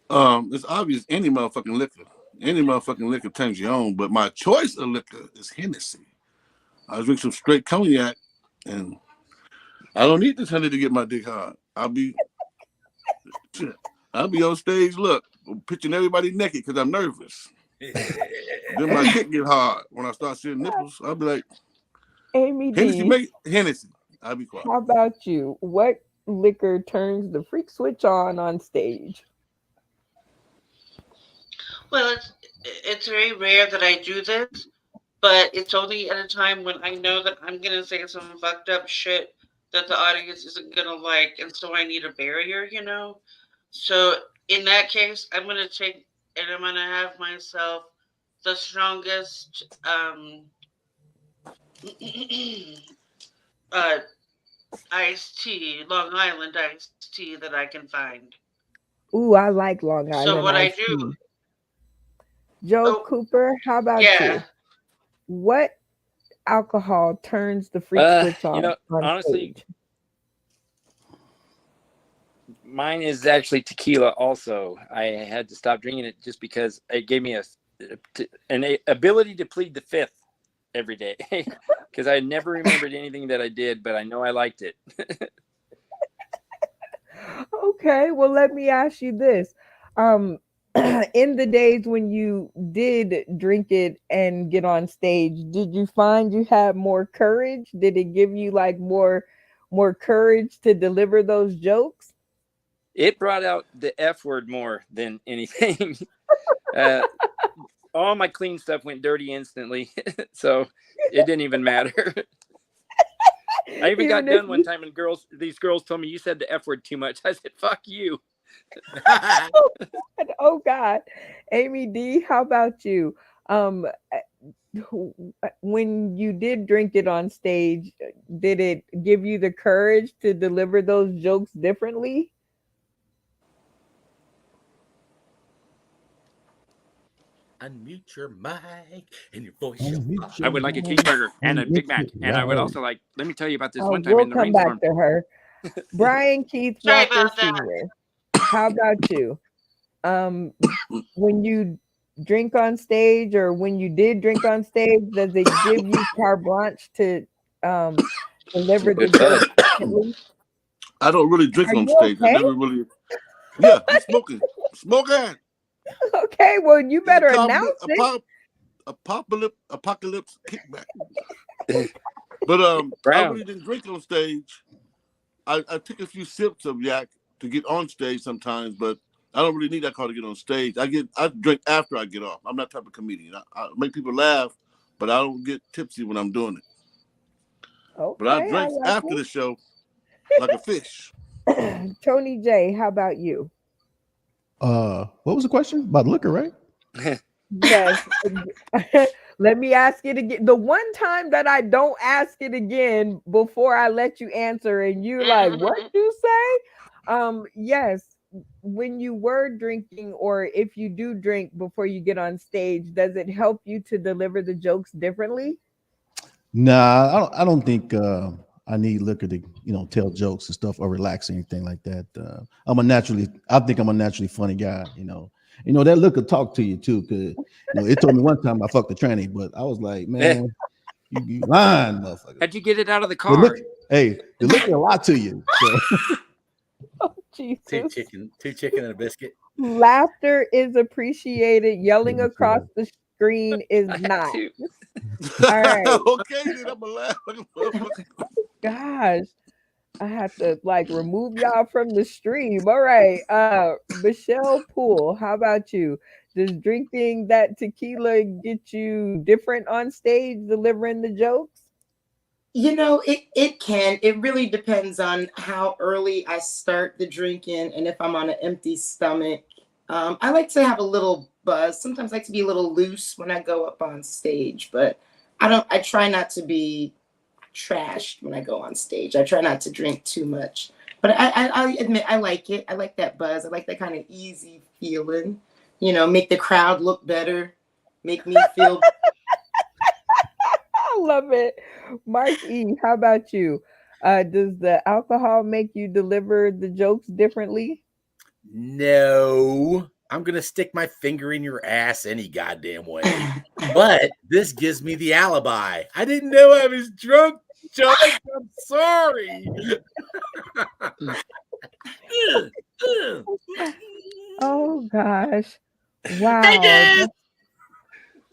It's obvious any motherfucking liquor. Any motherfucking liquor turns you on, but my choice of liquor is Hennessy. I drink some straight cognac, and I don't need this honey to get my dick hard. I'll be on stage, look, pitching everybody naked because I'm nervous. Then my dick get hard when I start seeing nipples. I'll be like, Amy Hennessy, D, make Hennessy. I'll be quiet. how about you? What liquor turns the freak switch on stage? Well, it's very rare that I do this, but it's only at a time when I know that I'm gonna say some fucked up shit that the audience isn't gonna like, and so I need a barrier, you know. So in that case, I'm gonna take and I'm gonna have myself the strongest uh iced tea, Long Island iced tea that I can find. Ooh, I like Long So Island what I iced do, tea. Joe oh Cooper, how about yeah, you? What alcohol turns the freak switch You on know, honestly, stage? mine is actually tequila. Also, I had to stop drinking it just because it gave me an ability to plead the fifth every day because I never remembered anything that I did, but I know I liked it. Okay, well, let me ask you this. In the days when you did drink it and get on stage, did you find you had more courage? Did it give you like more courage to deliver those jokes? It brought out the F word more than anything. All my clean stuff went dirty instantly, so it didn't even matter. I even got done one time, and these girls told me, "You said the F word too much." I said, "Fuck you." Oh God. Amy D, how about you? When you did drink it on stage, did it give you the courage to deliver those jokes differently? Unmute your mic and your voice. I would like a cheeseburger and a Big Mac, and I would also like. Let me tell you about this one time We'll in the come back rainstorm. to her. Brian Keith sorry Walker about that. Sr., how about you? When you drink on stage, or when you did drink on stage, does it give you carte blanche to deliver the Good bud. joke differently? I don't really drink Are on you stage. I okay? never really. Yeah, I'm smoking. Smoking. Okay, well, you It's better a announce it. apocalypse kickback. But I Brown. really didn't drink on stage. I took a few sips of yak to get on stage sometimes, but I don't really need that call to get on stage. I drink after I get off. I'm that type of comedian. I make people laugh, but I don't get tipsy when I'm doing it. But I Okay, drink like after the show like a fish. it. Tony J, how about you? What was the question about liquor, right? Yes. Let me ask it again. The one time that I don't ask it again before I let you answer, and you're like, what you say? Yes. When you were drinking, or if you do drink before you get on stage, does it help you to deliver the jokes differently? Nah, I don't think I need liquor to tell jokes and stuff or relax or anything like that. I think I'm a naturally funny guy. That liquor talk to you too, because it told me one time I fucked a tranny, but I was like, man, you lying, motherfucker. How'd you get it out of the The car? liquor a lot to you. So. Oh, Jesus. Two chicken and a biscuit. Laughter is appreciated. Yelling across the screen is I had not. to. All right. Okay, then I'm gonna laugh like a motherfucker. Gosh, I have to like remove y'all from the stream. All right. Michelle Poole, how about you? Does drinking that tequila get you different on stage delivering the jokes? It can. It really depends on how early I start the drinking and if I'm on an empty stomach. I like to have a little buzz. Sometimes I like to be a little loose when I go up on stage, but I try not to be trashed when I go on stage. I try not to drink too much. But I admit I like it. I like that buzz. I like that kind of easy feeling. Make the crowd look better. Make me feel I love it. Mark E, how about you? Does the alcohol make you deliver the jokes differently? No, I'm going to stick my finger in your ass any goddamn way. But this gives me the alibi. I didn't know I was drunk, Judge. I'm sorry. Oh gosh. Wow. Vegas!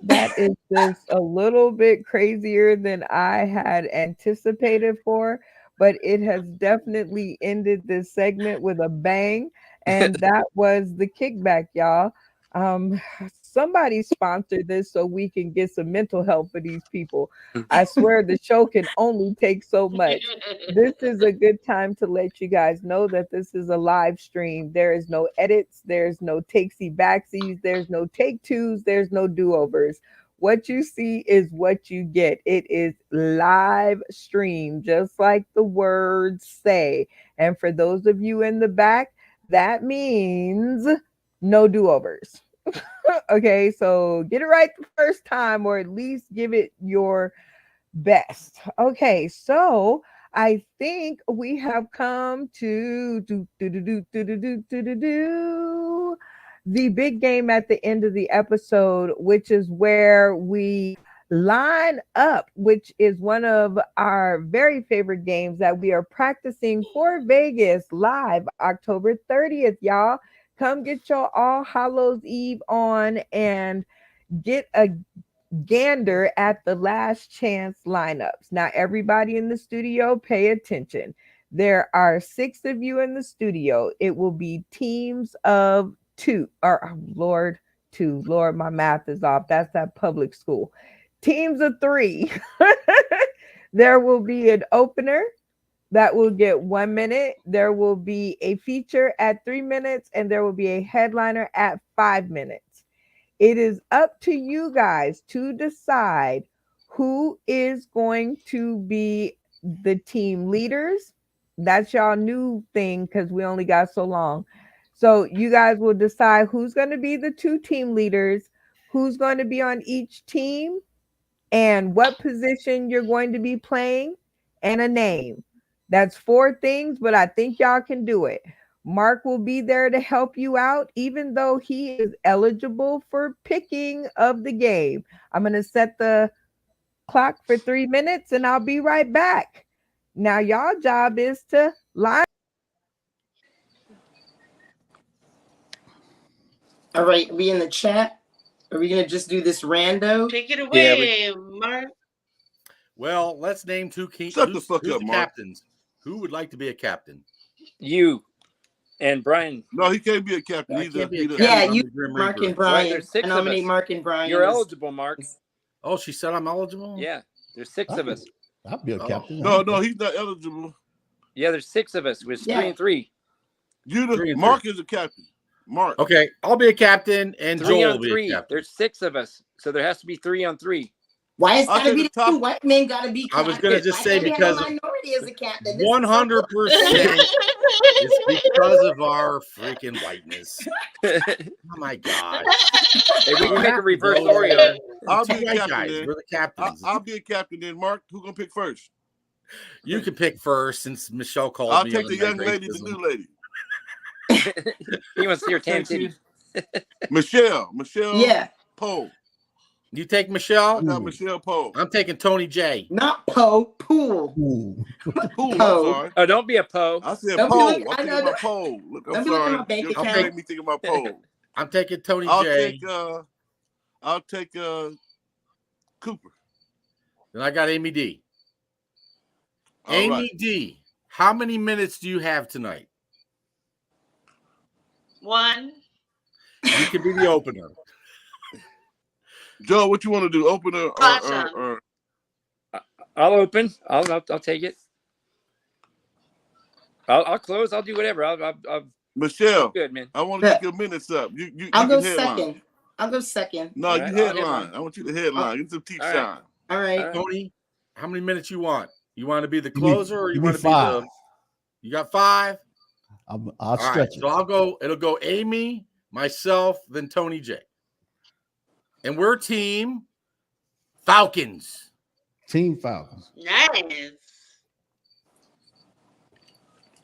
That is just a little bit crazier than I had anticipated for, but it has definitely ended this segment with a bang. And that was the kickback, y'all. Somebody sponsored this so we can get some mental help for these people. I swear the show can only take so much. This is a good time to let you guys know that this is a live stream. There is no edits, there's no takesy backsies, there's no take twos, there's no do-overs. What you see is what you get. It is live stream, just like the words say. And for those of you in the back, that means no do-overs. Okay, so get it right the first time, or at least give it your best. Okay, so I think we have come to the big game at the end of the episode, which is where we line up, which is one of our very favorite games that we are practicing for Vegas live October 30th, y'all. Come get your All Hallows Eve on and get a gander at the last chance lineups. Now, everybody in the studio, pay attention. There are 6 of you in the studio. It will be teams of 2, or Lord, 2. Lord, my math is off. That's that public school. Teams of 3. There will be an opener that will get 1 minute. There will be a feature at 3 minutes, and there will be a headliner at 5 minutes. It is up to you guys to decide who is going to be the team leaders. That's y'all new thing because we only got so long. So you guys will decide who's going to be the 2 team leaders, who's going to be on each team, and what position you're going to be playing, and a name. That's 4 things, but I think y'all can do it. Mark will be there to help you out, even though he is eligible for picking of the game. I'm going to set the clock for 3 minutes, and I'll be right back. Now, y'all job is to line. All right, we in the chat. Are we gonna just do this rando? Take it away, Mark. Well, let's name 2 Shut the fuck up, Mark. captains. Who would like to be a captain? You and Brian. No, he can't be a captain. I He's can't be a he's captain. Yeah, I'm you, the Grim Mark Reaper. and Brian. there's I 6 of nominate us. Mark and Brian. You're as- eligible, Mark. Oh, she said I'm eligible? Yeah, there's 6 of us. I'll be a Oh. captain. No, he's not eligible. Yeah, there's 6 of us. With Yeah. 3 and 3. You 3 the and Mark is a captain. Mark. Okay, I'll be a captain, and 3 Joel on will be 3. a captain. There's 6 of us, so there has to be 3 on 3. Why is I'll gotta take be the the top- 2 white men gotta be I was captain? gonna just Why say can't we have because a minority as a captain. This is 100% it's because of our freaking whiteness. Oh my god! Hey, we can make a reverse Go Oreo. there. I'll Two be a white captain guys. then. We're the captains. I'll be a captain then. Mark, who gonna pick first? You can pick first since Michelle called I'll me. take on the my young lady, the racism. new lady. He wants to see your tan titties. Michelle Yeah, Poe. You take Michelle. I got Ooh. Michelle Poe. I'm taking Tony J. not Poe, Pool. Ooh. Poe, I'm Poe. sorry. Oh, don't be a Poe. I said Don't be Poe. looking- I'm I thinking know about that- Poe. Look, I'm don't be looking at sorry. my bank You account. make me think about Poe. I'm taking Tony I'll J. take Cooper. And I got Amy D. All Amy right. D. How many minutes do you have tonight? 1. You can be the opener. Joe, what you want to do? Opener Awesome. or I'll open. I'll take it. I'll close. I'll do whatever. I'll Michelle? good, man. I want to get your minutes up. You I'll go can headline. second. I'll go second. No, All you right, I'll headline. headline. I want you to headline. Get some teeth All right. shine. All right. All right. Tony, how many minutes you want? You want to be the Give me- closer or you give me want to be 5. the You got 5? I'll All right, stretch so it. I'll go, it'll go Amy, myself, then Tony J. And we're team Falcons. Team Falcons. Nice.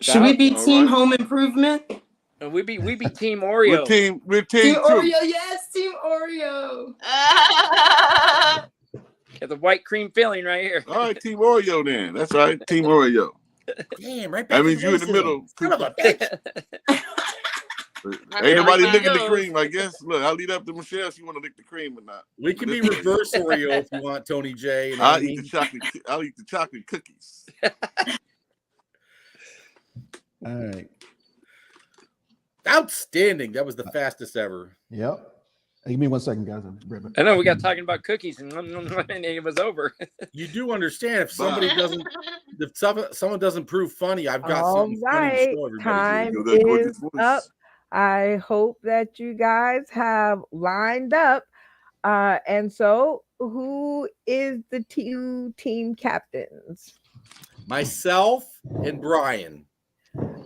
Should we be All team right. home improvement? We be Team We're Oreo. team Team two. Oreo, yes, Team Oreo. Got the white cream filling right here. All right, Team Oreo then. That's right, Team Oreo. Damn, right back That means to you in the racism. middle. Son of a bitch. Ain't nobody There licking the goes. cream, I guess. Look, I'll leave it up to Michelle if you want to lick the cream or not. We can be reverse Oreo if you want, Tony J. And I'll Amy. eat the chocolate. I'll eat the chocolate cookies. All right. Outstanding. That was the fastest ever. Yep. Hey, give me 1 second, guys. I know we got talking about cookies and it was over. You do understand if somebody doesn't, if someone doesn't prove funny, I've got All something funny right, to show everybody. time Yo, that gorgeous is voice. up. I hope that you guys have lined up. And so, who is the two team captains? Myself and Brian.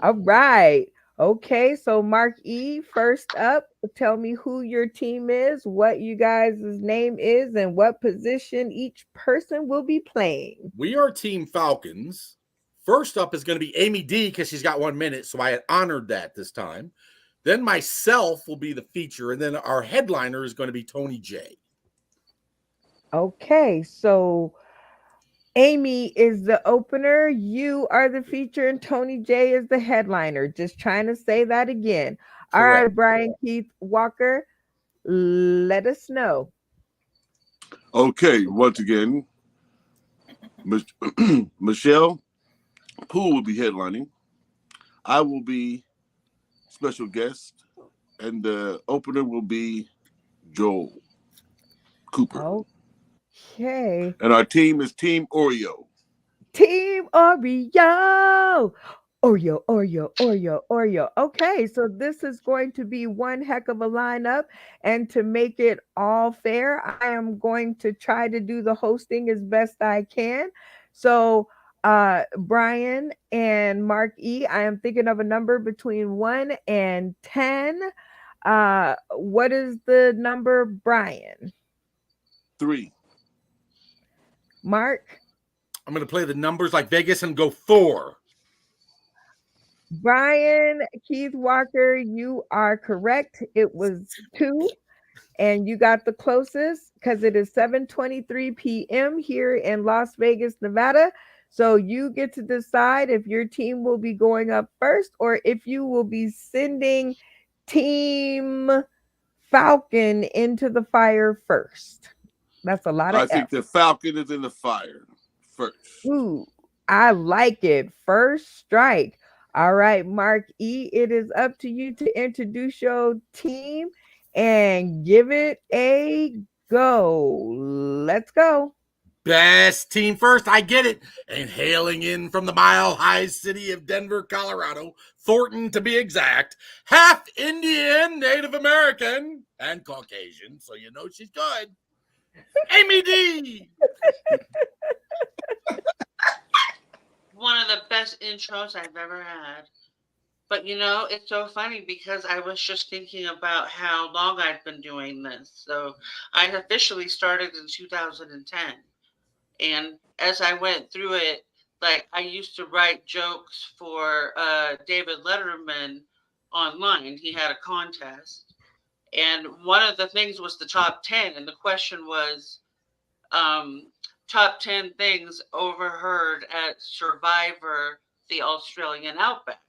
All right. Okay, so Mark E, first up, tell me who your team is, what you guys' name is, and what position each person will be playing. We are Team Falcons. First up is going to be Amy D because she's got 1 minute, so I had honored that this time. Then myself will be the feature, and then our headliner is going to be Tony J. Okay, so Amy is the opener, you are the feature, and Tony J is the headliner. Just trying to say that again. All right, Correct. Brian Keith Walker, let us know. Okay, once again, Michelle Poole will be headlining. I will be special guest, and the opener will be Joel Cooper. Okay. And our team is Team Oreo. Team Oreo. Oreo. Okay, so this is going to be one heck of a lineup. And to make it all fair, I am going to try to do the hosting as best I can. So, Brian and Mark E, I am thinking of a number between 1 and 10. What is the number, Brian? 3. Mark? I'm going to play the numbers like Vegas and go 4. Brian Keith Walker, you are correct. It was 2, and you got the closest because it is 7:23 p.m. here in Las Vegas, Nevada. So you get to decide if your team will be going up first or if you will be sending Team Falcon into the fire first. That's a lot of I think the Falcon is in the fire first. Ooh, I like it. First strike. All right, Mark E, it is up to you to introduce your team and give it a go. Let's go. Best team first. I get it. And hailing in from the mile-high city of Denver, Colorado, Thornton to be exact, half Indian, Native American, and Caucasian, so you know she's good. Amy D. One of the best intros I've ever had. But you know, it's so funny because I was just thinking about how long I've been doing this. So I officially started in 2010. And as I went through it, like I used to write jokes for David Letterman online. He had a contest. And one of the things was the top 10. And the question was top 10 things overheard at Survivor, the Australian Outback.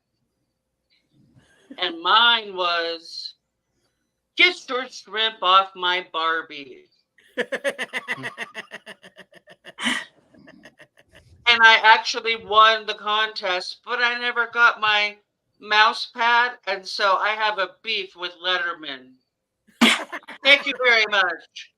And mine was, get your shrimp off my Barbie. And I actually won the contest, but I never got my mouse pad. And so I have a beef with Letterman. Thank you very much.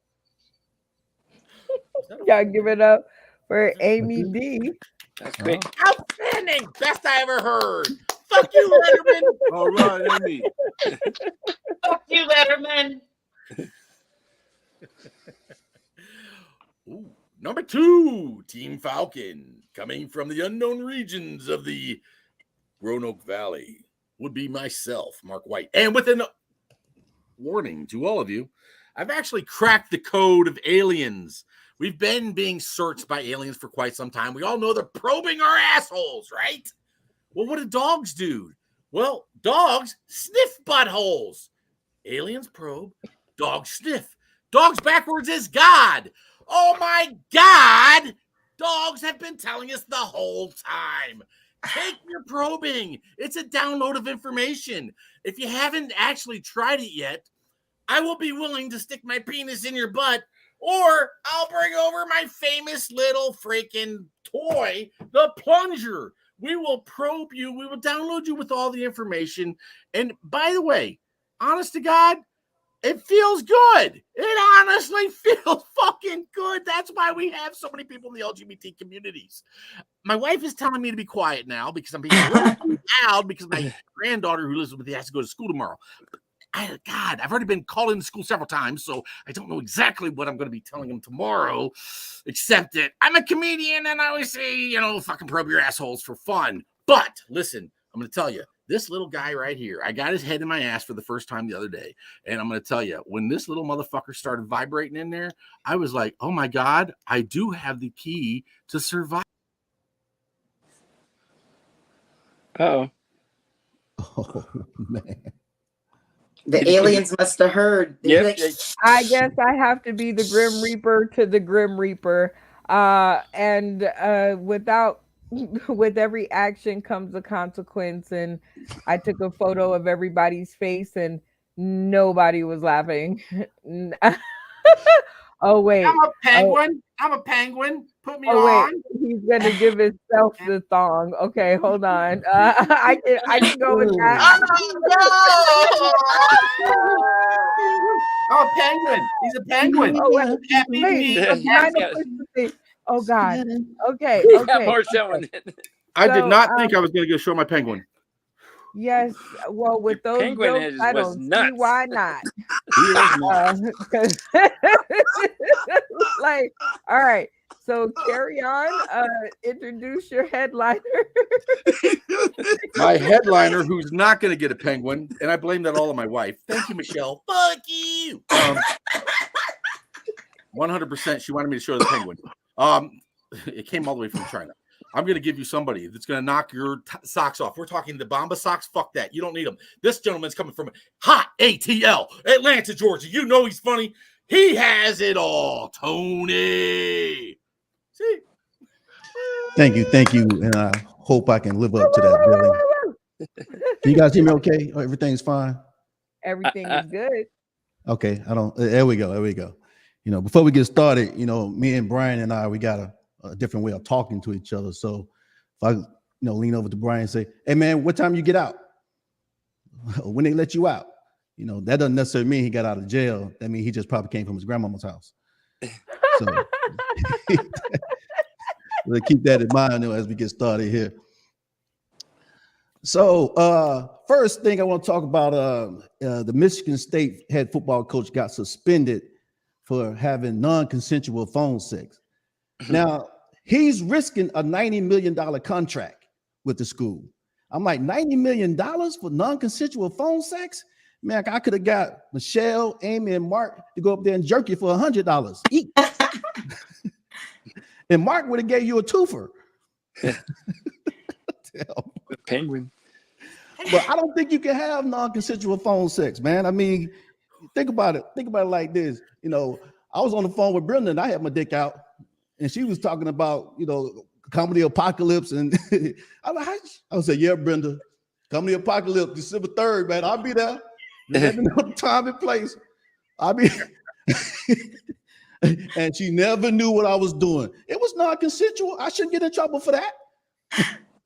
Y'all give it up for Amy D. That's quick. Outstanding. Best I ever heard. Fuck you, Letterman. All right, Amy. Fuck you, Letterman. Ooh, number 2, Team Falcon, coming from the unknown regions of the Roanoke Valley, would be myself, Mark White. And with a warning to all of you, I've actually cracked the code of aliens. We've been being searched by aliens for quite some time. We all know they're probing our assholes, right? Well, what do dogs do? Well, dogs sniff buttholes. Aliens probe, dogs sniff. Dogs backwards is God. Oh my God! Dogs have been telling us the whole time. Take your probing. It's a download of information. If you haven't actually tried it yet, I will be willing to stick my penis in your butt, or I'll bring over my famous little freaking toy, the plunger. We will probe you. We will download you with all the information. And by the way, honest to God, it feels good. It honestly feels fucking good. That's why we have so many people in the LGBT communities. My wife is telling me to be quiet now because I'm being a little too loud because my granddaughter who lives with me has to go to school tomorrow. God, I've already been called into school several times, so I don't know exactly what I'm going to be telling them tomorrow, except that I'm a comedian and I always say, fucking probe your assholes for fun. But listen, I'm going to tell you, this little guy right here, I got his head in my ass for the first time the other day. And I'm going to tell you, when this little motherfucker started vibrating in there, I was like, oh my God, I do have the key to survive. Oh, man. The aliens must have heard. Yep. I guess I have to be the Grim Reaper to the Grim Reaper. And with every action comes a consequence. And I took a photo of everybody's face and nobody was laughing. Oh, wait. I'm a penguin. I'm a penguin. Put me Oh, on. wait. He's going to give himself the thong. Okay, hold on. I can go with that. Oh, penguin. He's a penguin. Oh, wait. Happy Wait, to I'm be- trying to push the thing. Oh, God. Okay. he got Okay. more showing. I did So, not think I was going to go show my penguin. Yes. Well, with those penguin jokes, is- I was don't see nuts. why not. He is not. 'Cause like, all right. So carry on. Introduce your headliner. My headliner, who's not going to get a penguin, and I blame that all on my wife. Thank you, Michelle. Fuck you. 100%. She wanted me to show the penguin. It came all the way from China. I'm going to give you somebody that's going to knock your socks off. We're talking the Bomba socks. Fuck that. You don't need them. This gentleman's coming from hot ATL, Atlanta, Georgia. You know he's funny. He has it all. Tony. See? Thank you, and I hope I can live up to that, Billy. Can you guys hear me okay? Oh, everything's fine? Everything is good. Okay, there we go. Before we get started, me and Brian and I, we got a different way of talking to each other. So if I, lean over to Brian and say, hey man, what time you get out? When they let you out? That doesn't necessarily mean he got out of jail. That means he just probably came from his grandmama's house. So we'll keep that in mind as we get started here. So first thing I want to talk about, the Michigan State head football coach got suspended for having non-consensual phone sex. Now, he's risking a $90 million contract with the school. I'm like, $90 million for non-consensual phone sex? Man, I could have got Michelle, Amy, and Mark to go up there and jerk you for $100 each. And Mark would have gave you a twofer. Penguin. But I don't think you can have non-consensual phone sex, man. I mean, think about it. Think about it like this. I was on the phone with Brenda and I had my dick out. And she was talking about, comedy apocalypse. And I was like, yeah, Brenda, comedy apocalypse, December 3rd, man. I'll be there. Let me know the time and place. I'll be. And she never knew what I was doing. It was non-consensual. I shouldn't get in trouble for that.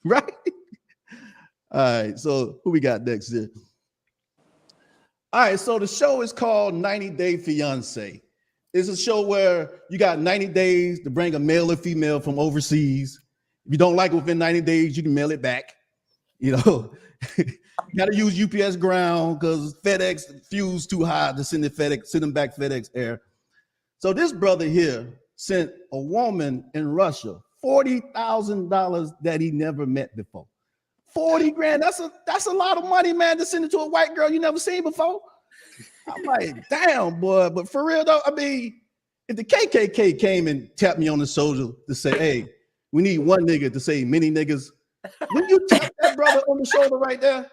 Right? All right. So who we got next here? All right. So the show is called 90 Day Fiance. It's a show where you got 90 days to bring a male or female from overseas. If you don't like it within 90 days, you can mail it back. You got to use UPS ground because FedEx fuse too high to send them back FedEx air. So this brother here sent a woman in Russia $40,000 that he never met before. 40 grand. That's a lot of money, man, to send it to a white girl you never seen before. I'm like, damn, boy. But for real though, I mean, if the KKK came and tapped me on the shoulder to say, hey, we need one nigga to say many niggas, when you tap that brother on the shoulder right there,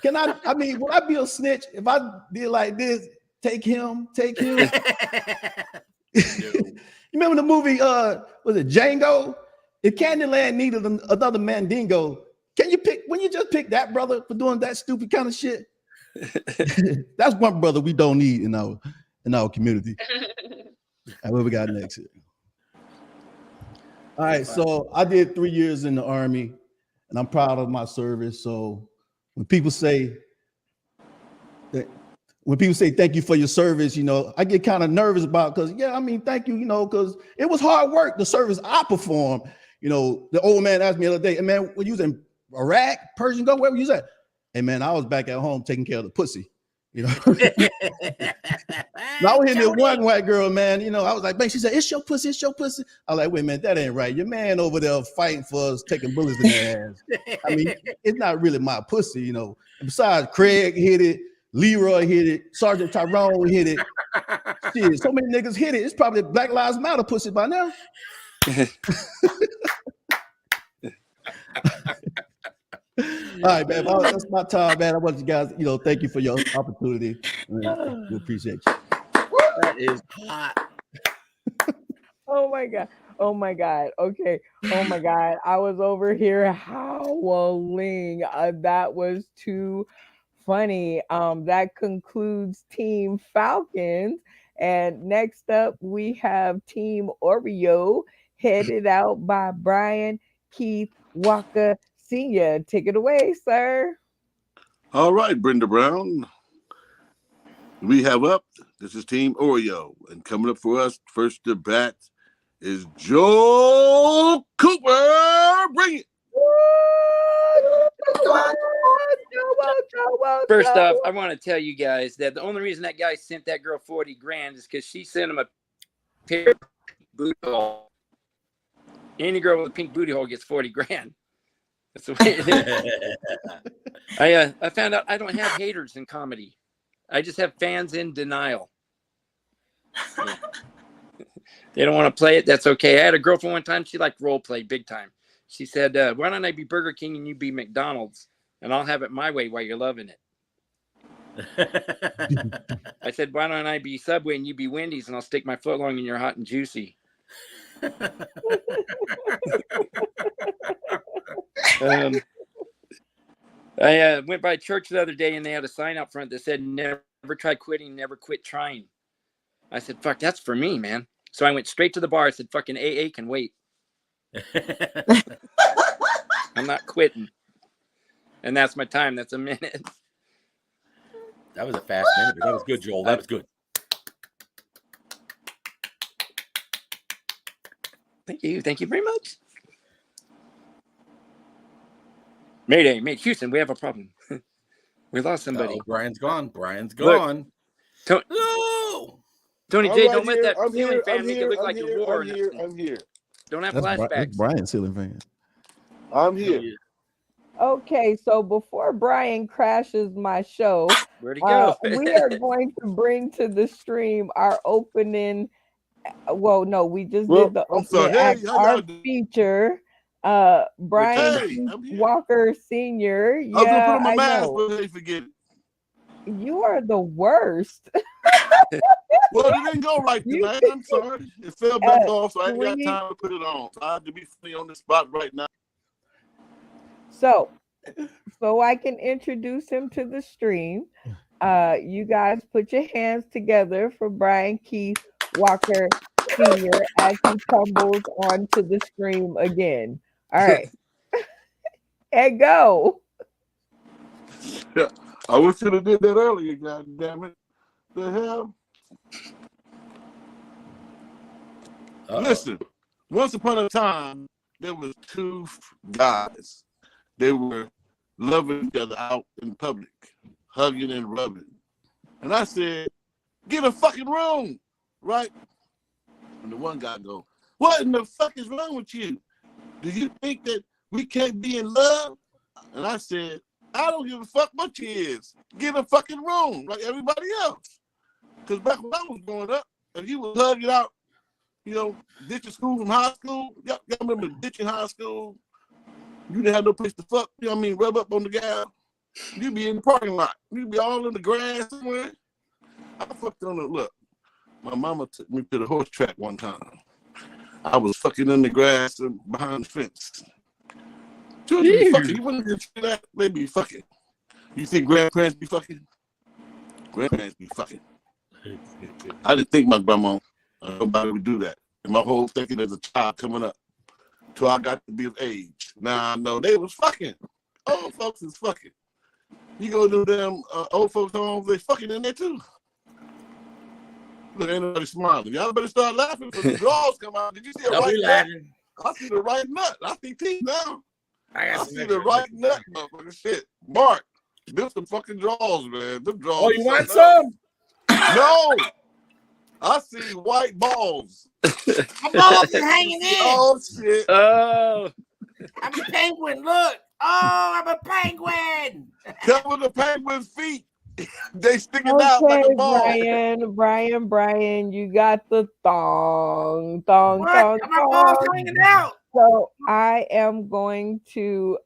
Can I mean, would I be a snitch if I did like this? Take him. You remember the movie, was it Django? If Candyland needed another Mandingo, when you just pick that brother for doing that stupid kind of shit? That's one brother we don't need in our community. And what we got next here? All right, so I did 3 years in the Army, and I'm proud of my service. So when people say thank you for your service, I get kind of nervous about, because thank you, because it was hard work, the service I performed. The old man asked me the other day, hey man, when you was in Iraq, Persian Gulf, where were you at? Hey man, I was back at home taking care of the pussy. I was hitting this one white girl, man. I was like, man, she said, it's your pussy. I was like, wait, man, that ain't right. Your man over there fighting for us, taking bullets in their ass. I mean, it's not really my pussy, And besides, Craig hit it, Leroy hit it, Sergeant Tyrone hit it. Shit, so many niggas hit it. It's probably Black Lives Matter pussy by now. All right, man. That's my time, man. I want you guys, thank you for your opportunity. We appreciate you. That is hot. Oh my God. Okay. Oh my God. I was over here howling. That was too funny. That concludes Team Falcons. And next up, we have Team Oreo, headed out by Brian Keith Walker Sr. Take it away, sir. All right, Brenda Brown. We have up. This is Team Oreo. And coming up for us, first to bat is Joel Cooper. Bring it. First off, I want to tell you guys that the only reason that guy sent that girl 40 grand is because she sent him a pair of booty hole. Any girl with a pink booty hole gets 40 grand. That's the way it is. I found out I don't have haters in comedy. I just have fans in denial. Yeah. They don't want to play it. That's okay. I had a girlfriend one time. She liked role play big time. She said, why don't I be Burger King and you be McDonald's? And I'll have it my way while you're loving it. I said, why don't I be Subway and you be Wendy's, and I'll stick my foot long in your hot and juicy. I went by church the other day and they had a sign out front that said, never try quitting, never quit trying. I said, fuck, that's for me, man. So I went straight to the bar. I said, fucking AA can wait. I'm not quitting. And that's my time. That's a minute. That was a fast minute. That was good, Joel. That was good. Thank you. Thank you very much. Mayday, Houston, we have a problem. We lost somebody. Oh, Brian's gone. Look, no! Tony J, don't let that ceiling fan make it look like the war. I'm here. Don't have that's flashbacks. That's Brian's ceiling fan. I'm here. Okay, so before Brian crashes my show, where'd he go? We are going to bring to the stream our opening. Well, no, we just did the opening act, our feature. Brian Walker Sr. Yeah, I was gonna put on my mask, but they forget it. You are the worst. Well, it didn't go right tonight. I'm sorry. It fell back off, so I ain't got time to put it on. So I have to be funny on the spot right now. So I can introduce him to the stream. You guys put your hands together for Brian Keith Walker Sr. as he tumbles onto the stream again. All right. And go. Yeah, I wish you have did that earlier, God damn it. The hell? Listen, once upon a time, there was two guys. They were loving each other out in public, hugging and rubbing. And I said, get a fucking room, right? And the one guy go, what in the fuck is wrong with you? Do you think that we can't be in love? And I said, I don't give a fuck what you is. Get a fucking room like everybody else. Because back when I was growing up, if you was hugging out, ditching school from high school, y'all remember ditching high school? You didn't have no place to fuck, rub up on the gal. You be in the parking lot. You be all in the grass somewhere. I fucked on it. Look, my mama took me to the horse track one time. I was fucking in the grass and behind the fence. Children be fucking. You wouldn't even see that. They be fucking. You think grandparents be fucking? Grandparents be fucking. I didn't think my grandma, nobody would do that. And my whole thinking as a child coming up, till I got to be of age. Now I know they was fucking. Old folks is fucking. You go to them old folks' homes, they fucking in there too. Look, ain't nobody smiling. Y'all better start laughing because the jaws come out. Did you see a right nut? I see the right nut. I see teeth now. I see the right nut, motherfucker. Shit. Mark, them some fucking jaws, man. Them jaws. Oh, you want some? No. I see white balls. My balls is hanging in. Oh, shit. Oh. I'm a penguin. Look. Oh, I'm a penguin. Cover the penguin's feet. They sticking out like a ball. Brian, you got the thong. My balls hanging out. So I am going to,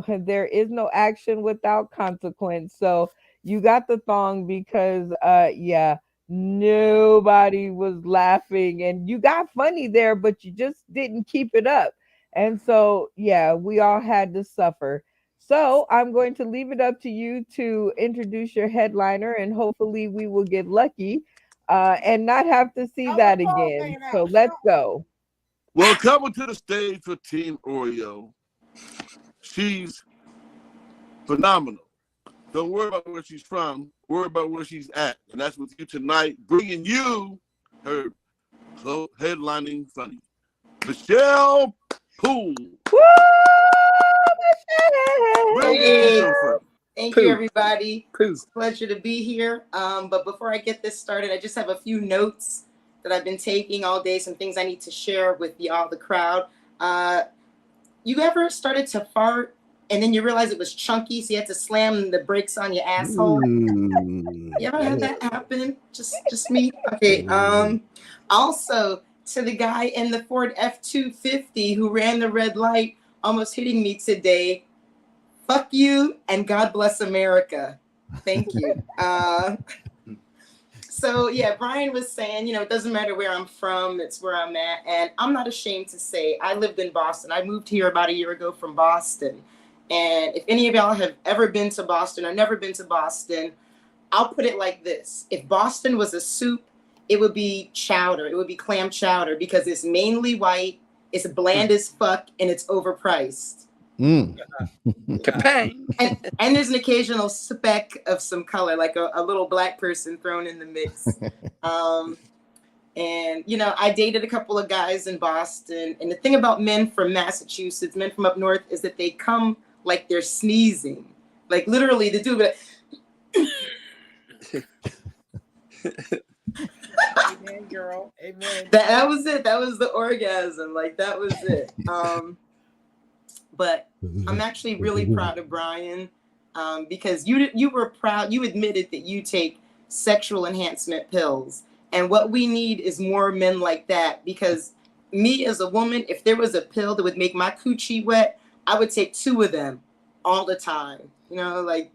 there is no action without consequence. So you got the thong because, nobody was laughing and you got funny there, but you just didn't keep it up. And so, we all had to suffer. So I'm going to leave it up to you to introduce your headliner, and hopefully we will get lucky and not have to see that again. So let's go. Well, coming to the stage for Team Oreo, she's phenomenal. Don't worry about where she's from. Worry about where she's at. And that's with you tonight, bringing you her headlining funny, Michelle Poole. Woo! Thank you, everybody. Pleasure to be here. But before I get this started, I just have a few notes that I've been taking all day, some things I need to share with y'all, the crowd. You ever started to fart and then you realize it was chunky, so you had to slam the brakes on your asshole? You ever had that happen? Just me? Okay. Also, to the guy in the Ford F-250 who ran the red light, almost hitting me today, fuck you and God bless America. Thank you. So Brian was saying, it doesn't matter where I'm from, it's where I'm at. And I'm not ashamed to say I lived in Boston. I moved here about a year ago from Boston. And if any of y'all have ever been to Boston or never been to Boston, I'll put it like this. If Boston was a soup, it would be chowder. It would be clam chowder because it's mainly white, it's bland as fuck, and it's overpriced. Kapang. And there's an occasional speck of some color, like a little black person thrown in the mix. And, I dated a couple of guys in Boston. And the thing about men from Massachusetts, men from up north, is that they come like they're sneezing. Like literally the dude. Amen, girl. Amen. That was it. That was the orgasm. Like that was it. But I'm actually really proud of Brian because you were proud. You admitted that you take sexual enhancement pills. And what we need is more men like that, because me as a woman, if there was a pill that would make my coochie wet, I would take 2 of them all the time. Like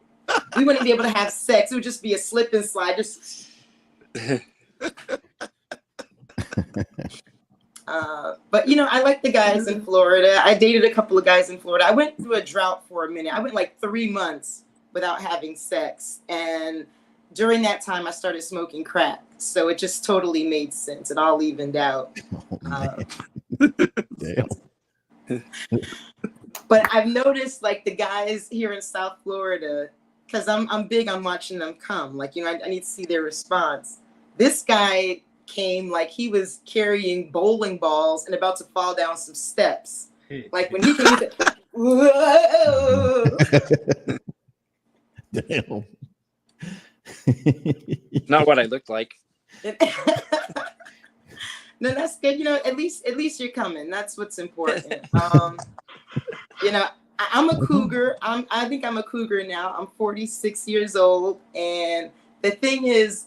we wouldn't be able to have sex. It would just be a slip and slide. Just. But I like the guys in Florida. I dated a couple of guys in Florida. I went through a drought for a minute. I went like 3 months without having sex. And during that time, I started smoking crack. So it just totally made sense. It all evened out. Damn. But I've noticed like the guys here in South Florida, because I'm big on watching them come. Like, I need to see their response. This guy came like he was carrying bowling balls and about to fall down some steps. Like when he came, whoa. Damn. Not what I looked like. No, that's good. At least you're coming. That's what's important. I'm a cougar. I think I'm a cougar now. I'm 46 years old. And the thing is,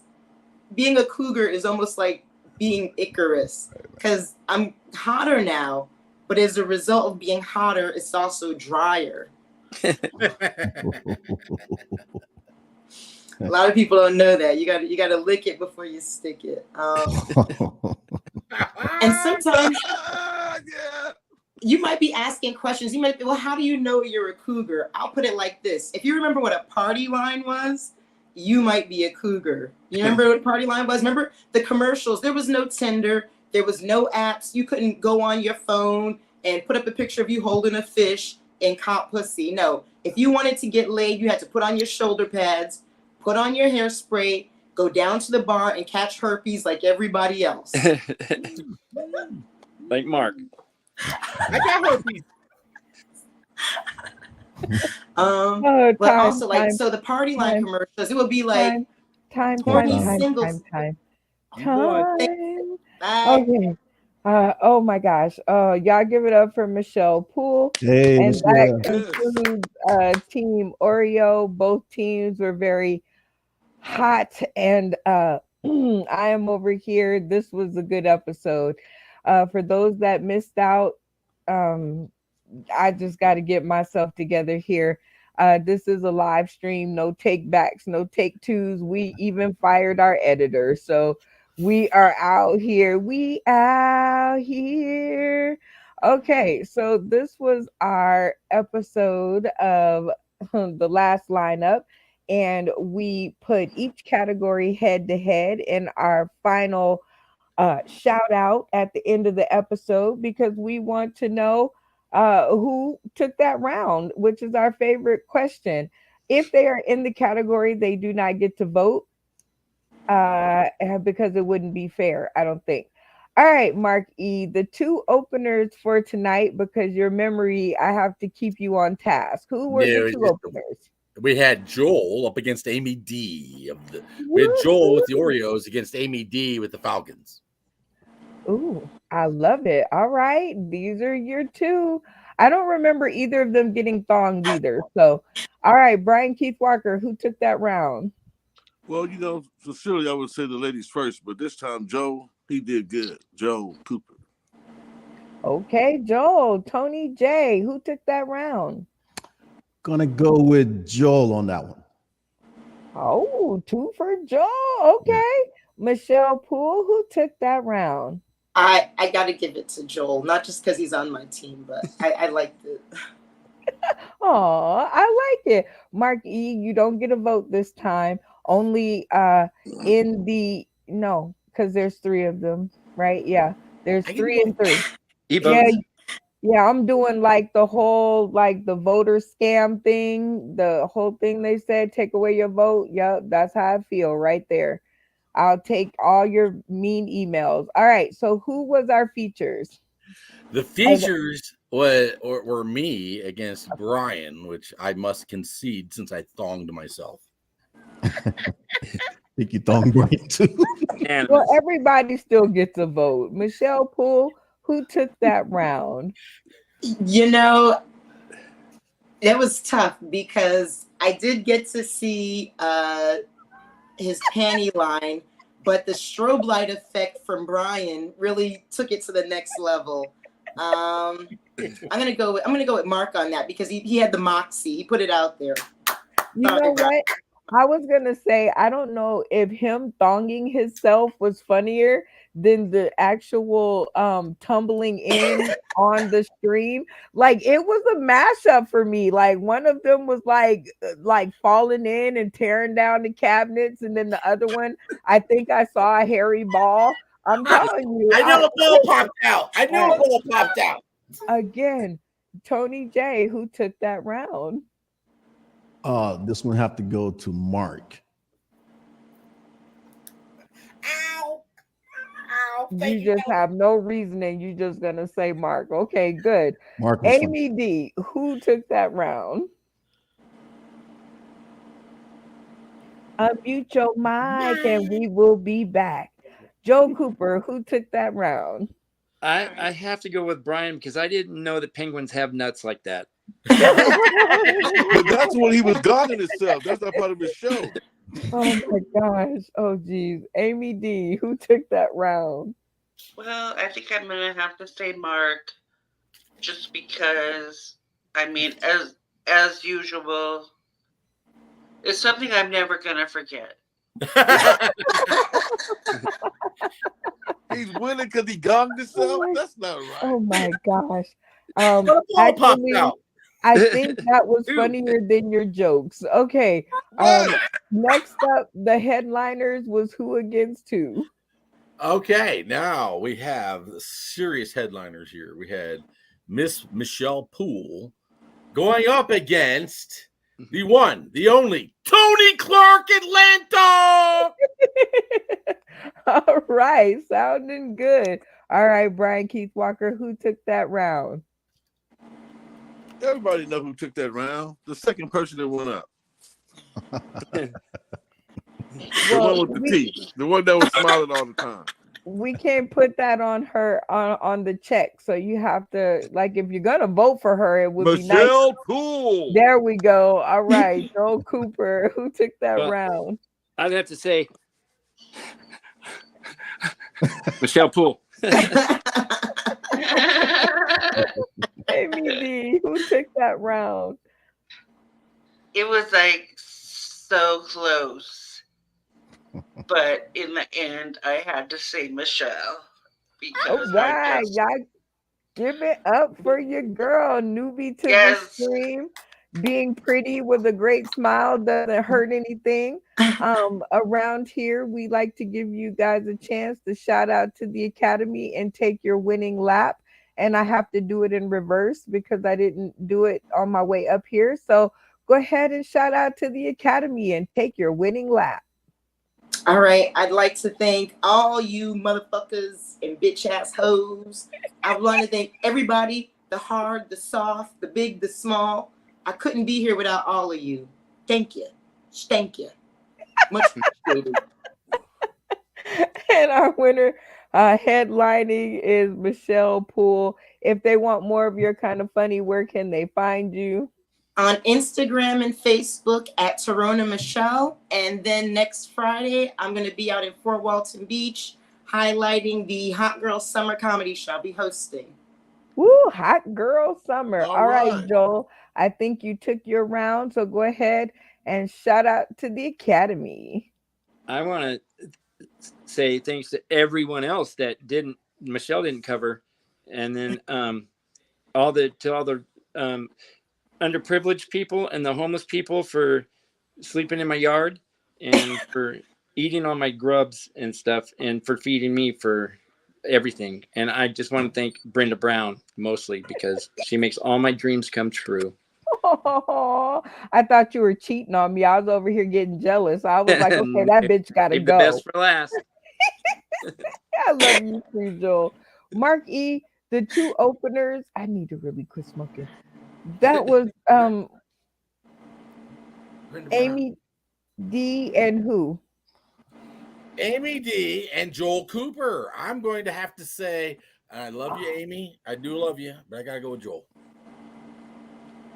being a cougar is almost like being Icarus, because I'm hotter now, but as a result of being hotter, it's also drier. A lot of people don't know that. You got to lick it before you stick it. And sometimes Yeah. you might be asking questions. You might be, well, how do you know you're a cougar? I'll put it like this. If you remember what a party line was, you might be a cougar. You remember what a party line was? Remember the commercials? There was no Tinder. There was no apps. You couldn't go on your phone and put up a picture of you holding a fish and cop pussy. No. If you wanted to get laid, you had to put on your shoulder pads, put on your hairspray, go down to the bar and catch herpes like everybody else. Like Mark. I got herpes. But also like, so the party line commercials, it would be like time. horny singles. Time. Bye. Okay. Oh my gosh. Y'all give it up for Michelle Poole. Hey, And Michelle. that concludes Team Oreo. Both teams were very hot, and I am over here. This was a good episode. For those that missed out, I just got to get myself together here. This is a live stream, no take backs, no take twos. We even fired our editor. So we are out here. Okay, so this was our episode of the last lineup, and we put each category head to head in our final shout out at the end of the episode, because we want to know who took that round, which is our favorite question. If they are in the category, they do not get to vote because it wouldn't be fair, I don't think. All right, Mark E, the two openers for tonight, because your memory, I have to keep you on task. Who were the two openers? We had Joel up against Amy D. We had Joel with the Oreos against Amy D with the Falcons. Ooh, I love it. All right, these are your two. I don't remember either of them getting thonged either. So, all right, Brian Keith Walker, who took that round? Well, sincerely, I would say the ladies first, but this time, Joe, he did good. Joe Cooper. Okay, Joel. Tony J, who took that round? Gonna go with Joel on that one. Oh, 2 for Joel. Okay. Michelle Poole, who took that round? I got to give it to Joel, not just because he's on my team, but I liked it. Oh, I like it. Mark E, you don't get a vote this time. Only in the no, because there's 3 of them, right? Yeah, there's 3 and 3. Yeah, I'm doing like the whole the voter scam thing, the whole thing they said, take away your vote. Yep, that's how I feel right there. I'll take all your mean emails. All right, so who was our features? The features were me against Brian, which I must concede since I thonged myself. Think you thonged Brian too? Well, everybody still gets a vote. Michelle Poole, who took that round? That was tough because I did get to see his panty line, but the strobe light effect from Brian really took it to the next level. I'm gonna go with Mark on that because he had the moxie. He put it out there. You know what? I was gonna say, I don't know if him thonging himself was funnier than the actual tumbling in on the stream. Like, it was a mashup for me. Like, one of them was like falling in and tearing down the cabinets, and then the other one, I think I saw a hairy ball. I'm telling you, I know a ball popped out. I knew a ball popped out. Again, Tony J, who took that round? This one have to go to Mark. Ow. You just have no reasoning. You're just gonna say Mark. Okay, good. Mark. Amy D, who took that round? Unmute your mic and we will be back. Joe Cooper, who took that round? I have to go with Brian because I didn't know that penguins have nuts like that. But that's when he was guarding himself. That's not part of his show. Oh my gosh. Oh geez. Amy D, who took that round? Well, I think I'm gonna have to say Mark, just because. I mean, as usual. It's something I'm never going to forget. He's winning because he gonged himself. my- That's not right. Oh my gosh. What a ball popped Actually, out. I think that was Dude. funnier than your jokes. Okay. What? Next up, the headliners was who against who? Okay, now we have serious headliners here. We had Miss Michelle Poole going up against the one, the only Tony Clark Atlanta. All right, sounding good. All right, Brian Keith Walker, who took that round? Everybody know who took that round. The second person that went up. The one with the teeth. The one that was smiling all the time. We can't put that on her on the check. So you have to, like, if you're gonna vote for her, it would be nice. Michelle Poole. There we go. All right, Joel Cooper, who took that Well, round? I'd have to say Michelle Poole. Amy D, who took that round? It was like so close. But in the end, I had to say Michelle. Because All right, y'all give it up for your girl, newbie to Yes. the stream. Being pretty with a great smile doesn't hurt anything. Around here, we like to give you guys a chance to shout out to the Academy and take your winning lap. And I have to do it in reverse because I didn't do it on my way up here. So go ahead and shout out to the Academy and take your winning lap. All right, I'd like to thank all you motherfuckers and bitch ass hoes. I want to thank everybody, the hard, the soft, the big, the small. I couldn't be here without all of you. Thank you. Thank you. Much appreciated. And our winner headlining is Michelle Poole. If they want more of your kind of funny, where can they find you? On Instagram and Facebook at Torona Michelle. And then next Friday, I'm going to be out in Fort Walton Beach highlighting the Hot Girl Summer Comedy Show I'll be hosting. Woo, hot girl summer. All All right, right. Joel. I think you took your round. So go ahead and shout out to the Academy. I want to say thanks to everyone else that Michelle didn't cover, and then all the underprivileged people and the homeless people for sleeping in my yard and for eating all my grubs and stuff and for feeding me for everything. And I just want to thank Brenda Brown mostly because she makes all my dreams come true. Oh, I thought you were cheating on me. I was over here getting jealous. I was like, okay, that bitch gotta Save the go. best for last. I love you too, Joel. Mark E, the two openers. I need to really quit smoking. That was Brenda Brown. Amy D and who? Amy D and Joel Cooper. I'm going to have to say, I love you, Amy. I do love you, but I gotta go with Joel.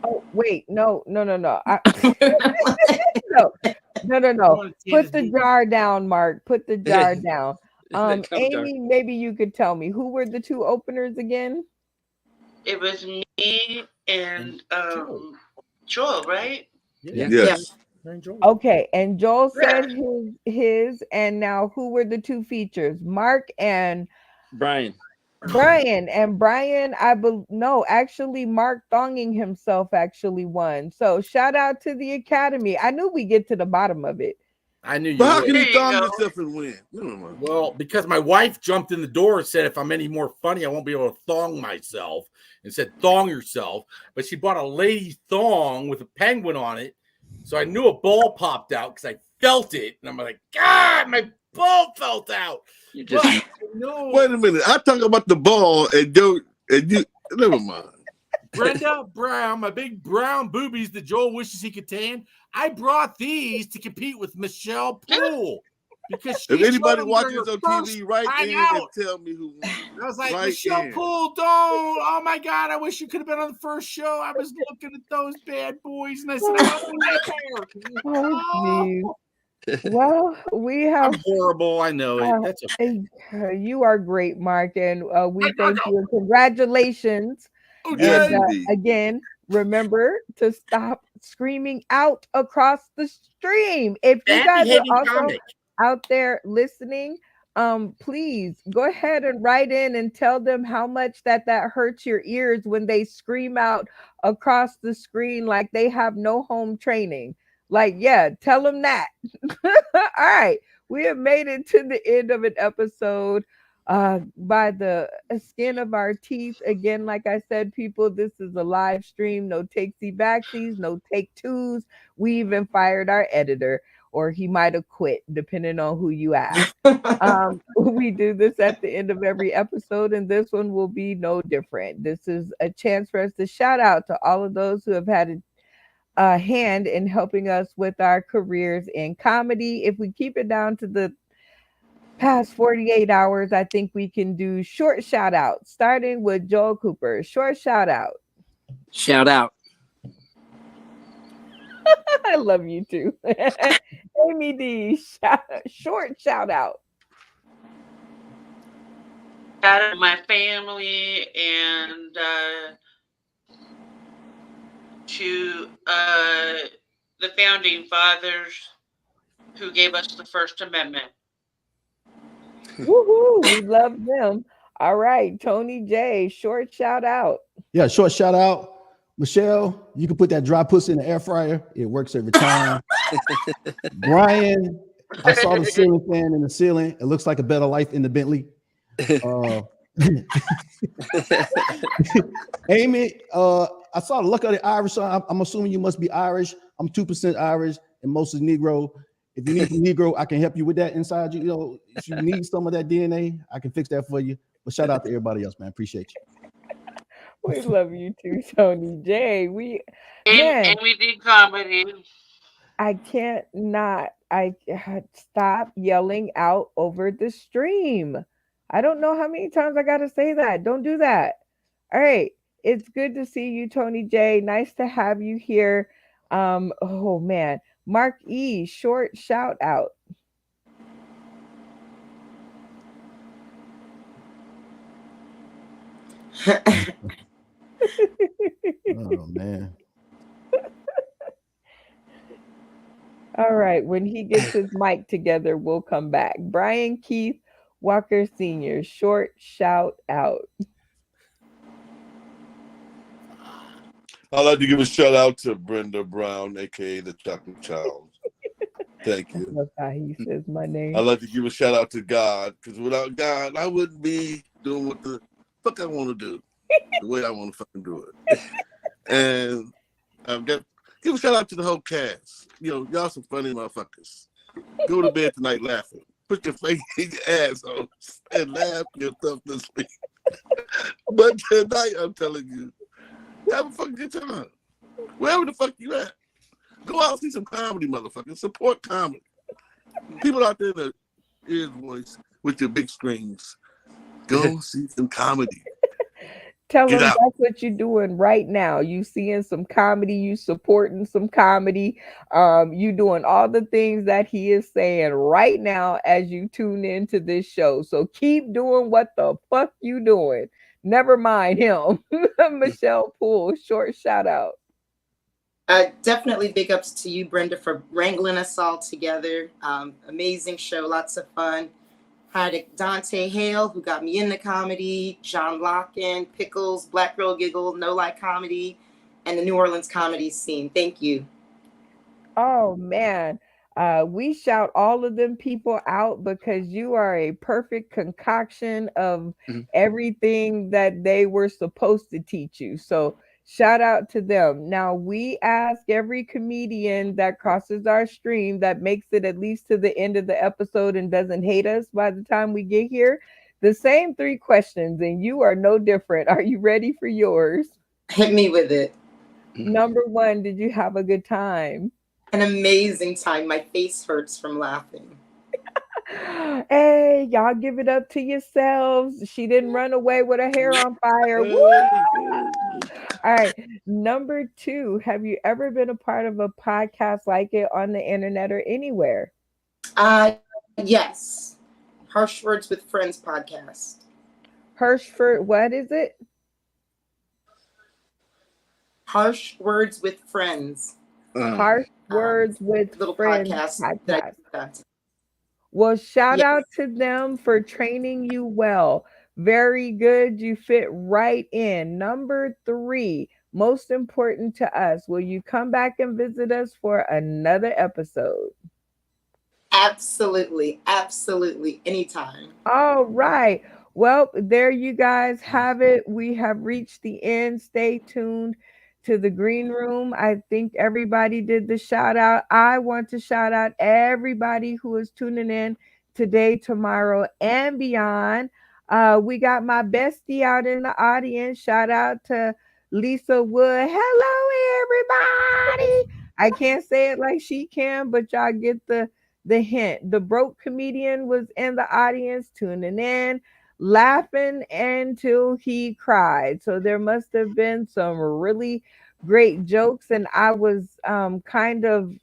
Oh, wait, no. No. Put the jar down, Mark. Put the jar down. Come, Amy, maybe you could tell me who were the two openers again? It was me and Joel, right? Yes. And Joel. Okay, and Joel said his, and now who were the two features? Mark and Brian. Brian. And Brian, actually Mark Thonging himself actually won. So shout out to the Academy. I knew we get to the bottom of it. I knew you But how would. can There you you thumb go. yourself and win? No, no. Well, because my wife jumped in the door and said, if I'm any more funny, I won't be able to thong myself. And said, thong yourself. But she bought a lady thong with a penguin on it. So I knew a ball popped out because I felt it. And I'm like, God, my ball felt out. You just But no, Wait a minute. I talk about the ball and you never mind. Brenda Brown, my big brown boobies that Joel wishes he could tan. I brought these to compete with Michelle Poole. Because she If anybody showed watches her on first TV, right time in out. and tell me who won. I was like, Right Michelle in. Poole, don't. Oh my God, I wish you could have been on the first show. I was looking at those bad boys and I said, I want to be there. Oh, geez. Well, we have I'm horrible. I know it. That's okay. you are great, Mark, and we thank you and congratulations. Okay. Yes, And indeed. again, remember to stop screaming out across the stream. If you Bad guys are behaving also comic. out there listening, please go ahead and write in and tell them how much that hurts your ears when they scream out across the screen like they have no home training. Like, yeah, tell them that. All right, we have made it to the end of an episode by the skin of our teeth. Again, like I said, people, this is a live stream. No takesy backsies, no take twos. We even fired our editor, or he might have quit, depending on who you ask. We do this at the end of every episode, and this one will be no different. This is a chance for us to shout out to all of those who have had a hand in helping us with our careers in comedy. If we keep it down to the past 48 hours, I think we can do short shout outs, starting with Joel Cooper. Short shout out. Shout out. I love you too. Amy D, short shout out. Shout out to my family and to the founding fathers who gave us the First Amendment. Woohoo, we love them. All right, Tony J, short shout out. Yeah, short shout out. Michelle, you can put that dry pussy in the air fryer. It works every time. Brian, I saw the ceiling fan in the ceiling. It looks like a better life in the Bentley. Amy, I saw the look of the Irish. So I'm assuming you must be Irish. I'm 2% Irish and mostly Negro. If you need some Negro, I can help you with that inside you. You know, if you need some of that DNA, I can fix that for you. But shout out to everybody else, man. Appreciate you. We love you too, Tony J. And we did comedy. I can't not. I stop yelling out over the stream. I don't know how many times I gotta say that. Don't do that. All right. It's good to see you, Tony J. Nice to have you here. Oh man. Mark E, short shout out. Oh man. All right. When he gets his mic together, we'll come back. Brian Keith Walker Sr., short shout out. I'd like to give a shout out to Brenda Brown, aka the Chocolate Child. Thank you. That's how he says my name. I'd like to give a shout out to God, because without God, I wouldn't be doing what the fuck I want to do, the way I want to fucking do it. And I've got give a shout out to the whole cast. You know, y'all some funny motherfuckers. Go to bed tonight laughing. Put your face in your asshole and laugh yourself to sleep. But tonight, I'm telling you, have a fucking good time. Wherever the fuck you at. Go out and see some comedy, motherfuckers. Support comedy. People out there that ear voice with your big screens. Go see some comedy. Tell Get them out. that's what you're doing right now. You seeing some comedy, you supporting some comedy. You doing all the things that he is saying right now as you tune into this show. So keep doing what the fuck you doing. Never mind him. Michelle Poole, short shout out. Definitely big ups to you, Brenda, for wrangling us all together. Amazing show, lots of fun. Hi to Dante Hale, who got me into comedy, John Locken, Pickles, Black Girl Giggle, No Lie Comedy, and the New Orleans comedy scene. Thank you. Oh man. We shout all of them people out because you are a perfect concoction of everything that they were supposed to teach you. So shout out to them. Now we ask every comedian that crosses our stream that makes it at least to the end of the episode and doesn't hate us by the time we get here, the same 3 questions, and you are no different. Are you ready for yours? Hit me with it. Number 1, did you have a good time? An amazing time. My face hurts from laughing. Hey, y'all give it up to yourselves. She didn't run away with her hair on fire. Woo! All right. Number 2, have you ever been a part of a podcast like it on the internet or anywhere? Yes. Harsh Words with Friends podcast. Hershford, what is it? Harsh Words with Friends. Harsh Words with Little Friends podcast that I podcast. put on. Well, shout Yes. out to them for training you well. Very good. You fit right in. Number 3, most important to us. Will you come back and visit us for another episode? Absolutely. Absolutely. Anytime. All right. Well, there you guys have it. We have reached the end. Stay tuned to the green room. I think everybody did the shout out. I want to shout out everybody who is tuning in today, tomorrow, and beyond. We got my bestie out in the audience. Shout out to Lisa Wood. Hello, everybody. I can't say it like she can, but y'all get the hint. The broke comedian was in the audience tuning in, laughing until he cried. So there must have been some really great jokes, and I was kind of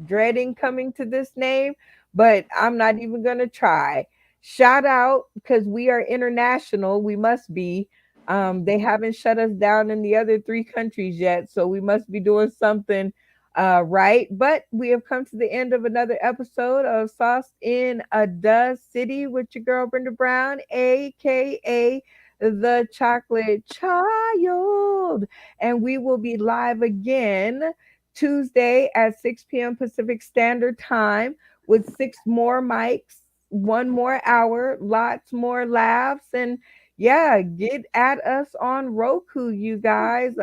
dreading coming to this name, but I'm not even gonna try. Shout out, because we are international, we must be. They haven't shut us down in the other 3 countries yet, so we must be doing something right. But we have come to the end of another episode of Sauce in a Dust City with your girl Brenda Brown, aka the Chocolate Child. And we will be live again Tuesday at 6 p.m. Pacific Standard Time with 6 more mics, 1 more hour, lots more laughs, and yeah, get at us on Roku, you guys.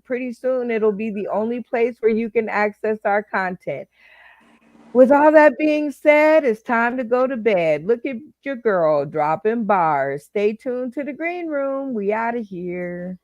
Pretty soon it'll be the only place where you can access our content. With all that being said, it's time to go to bed. Look at your girl dropping bars. Stay tuned to the green room. We out of here.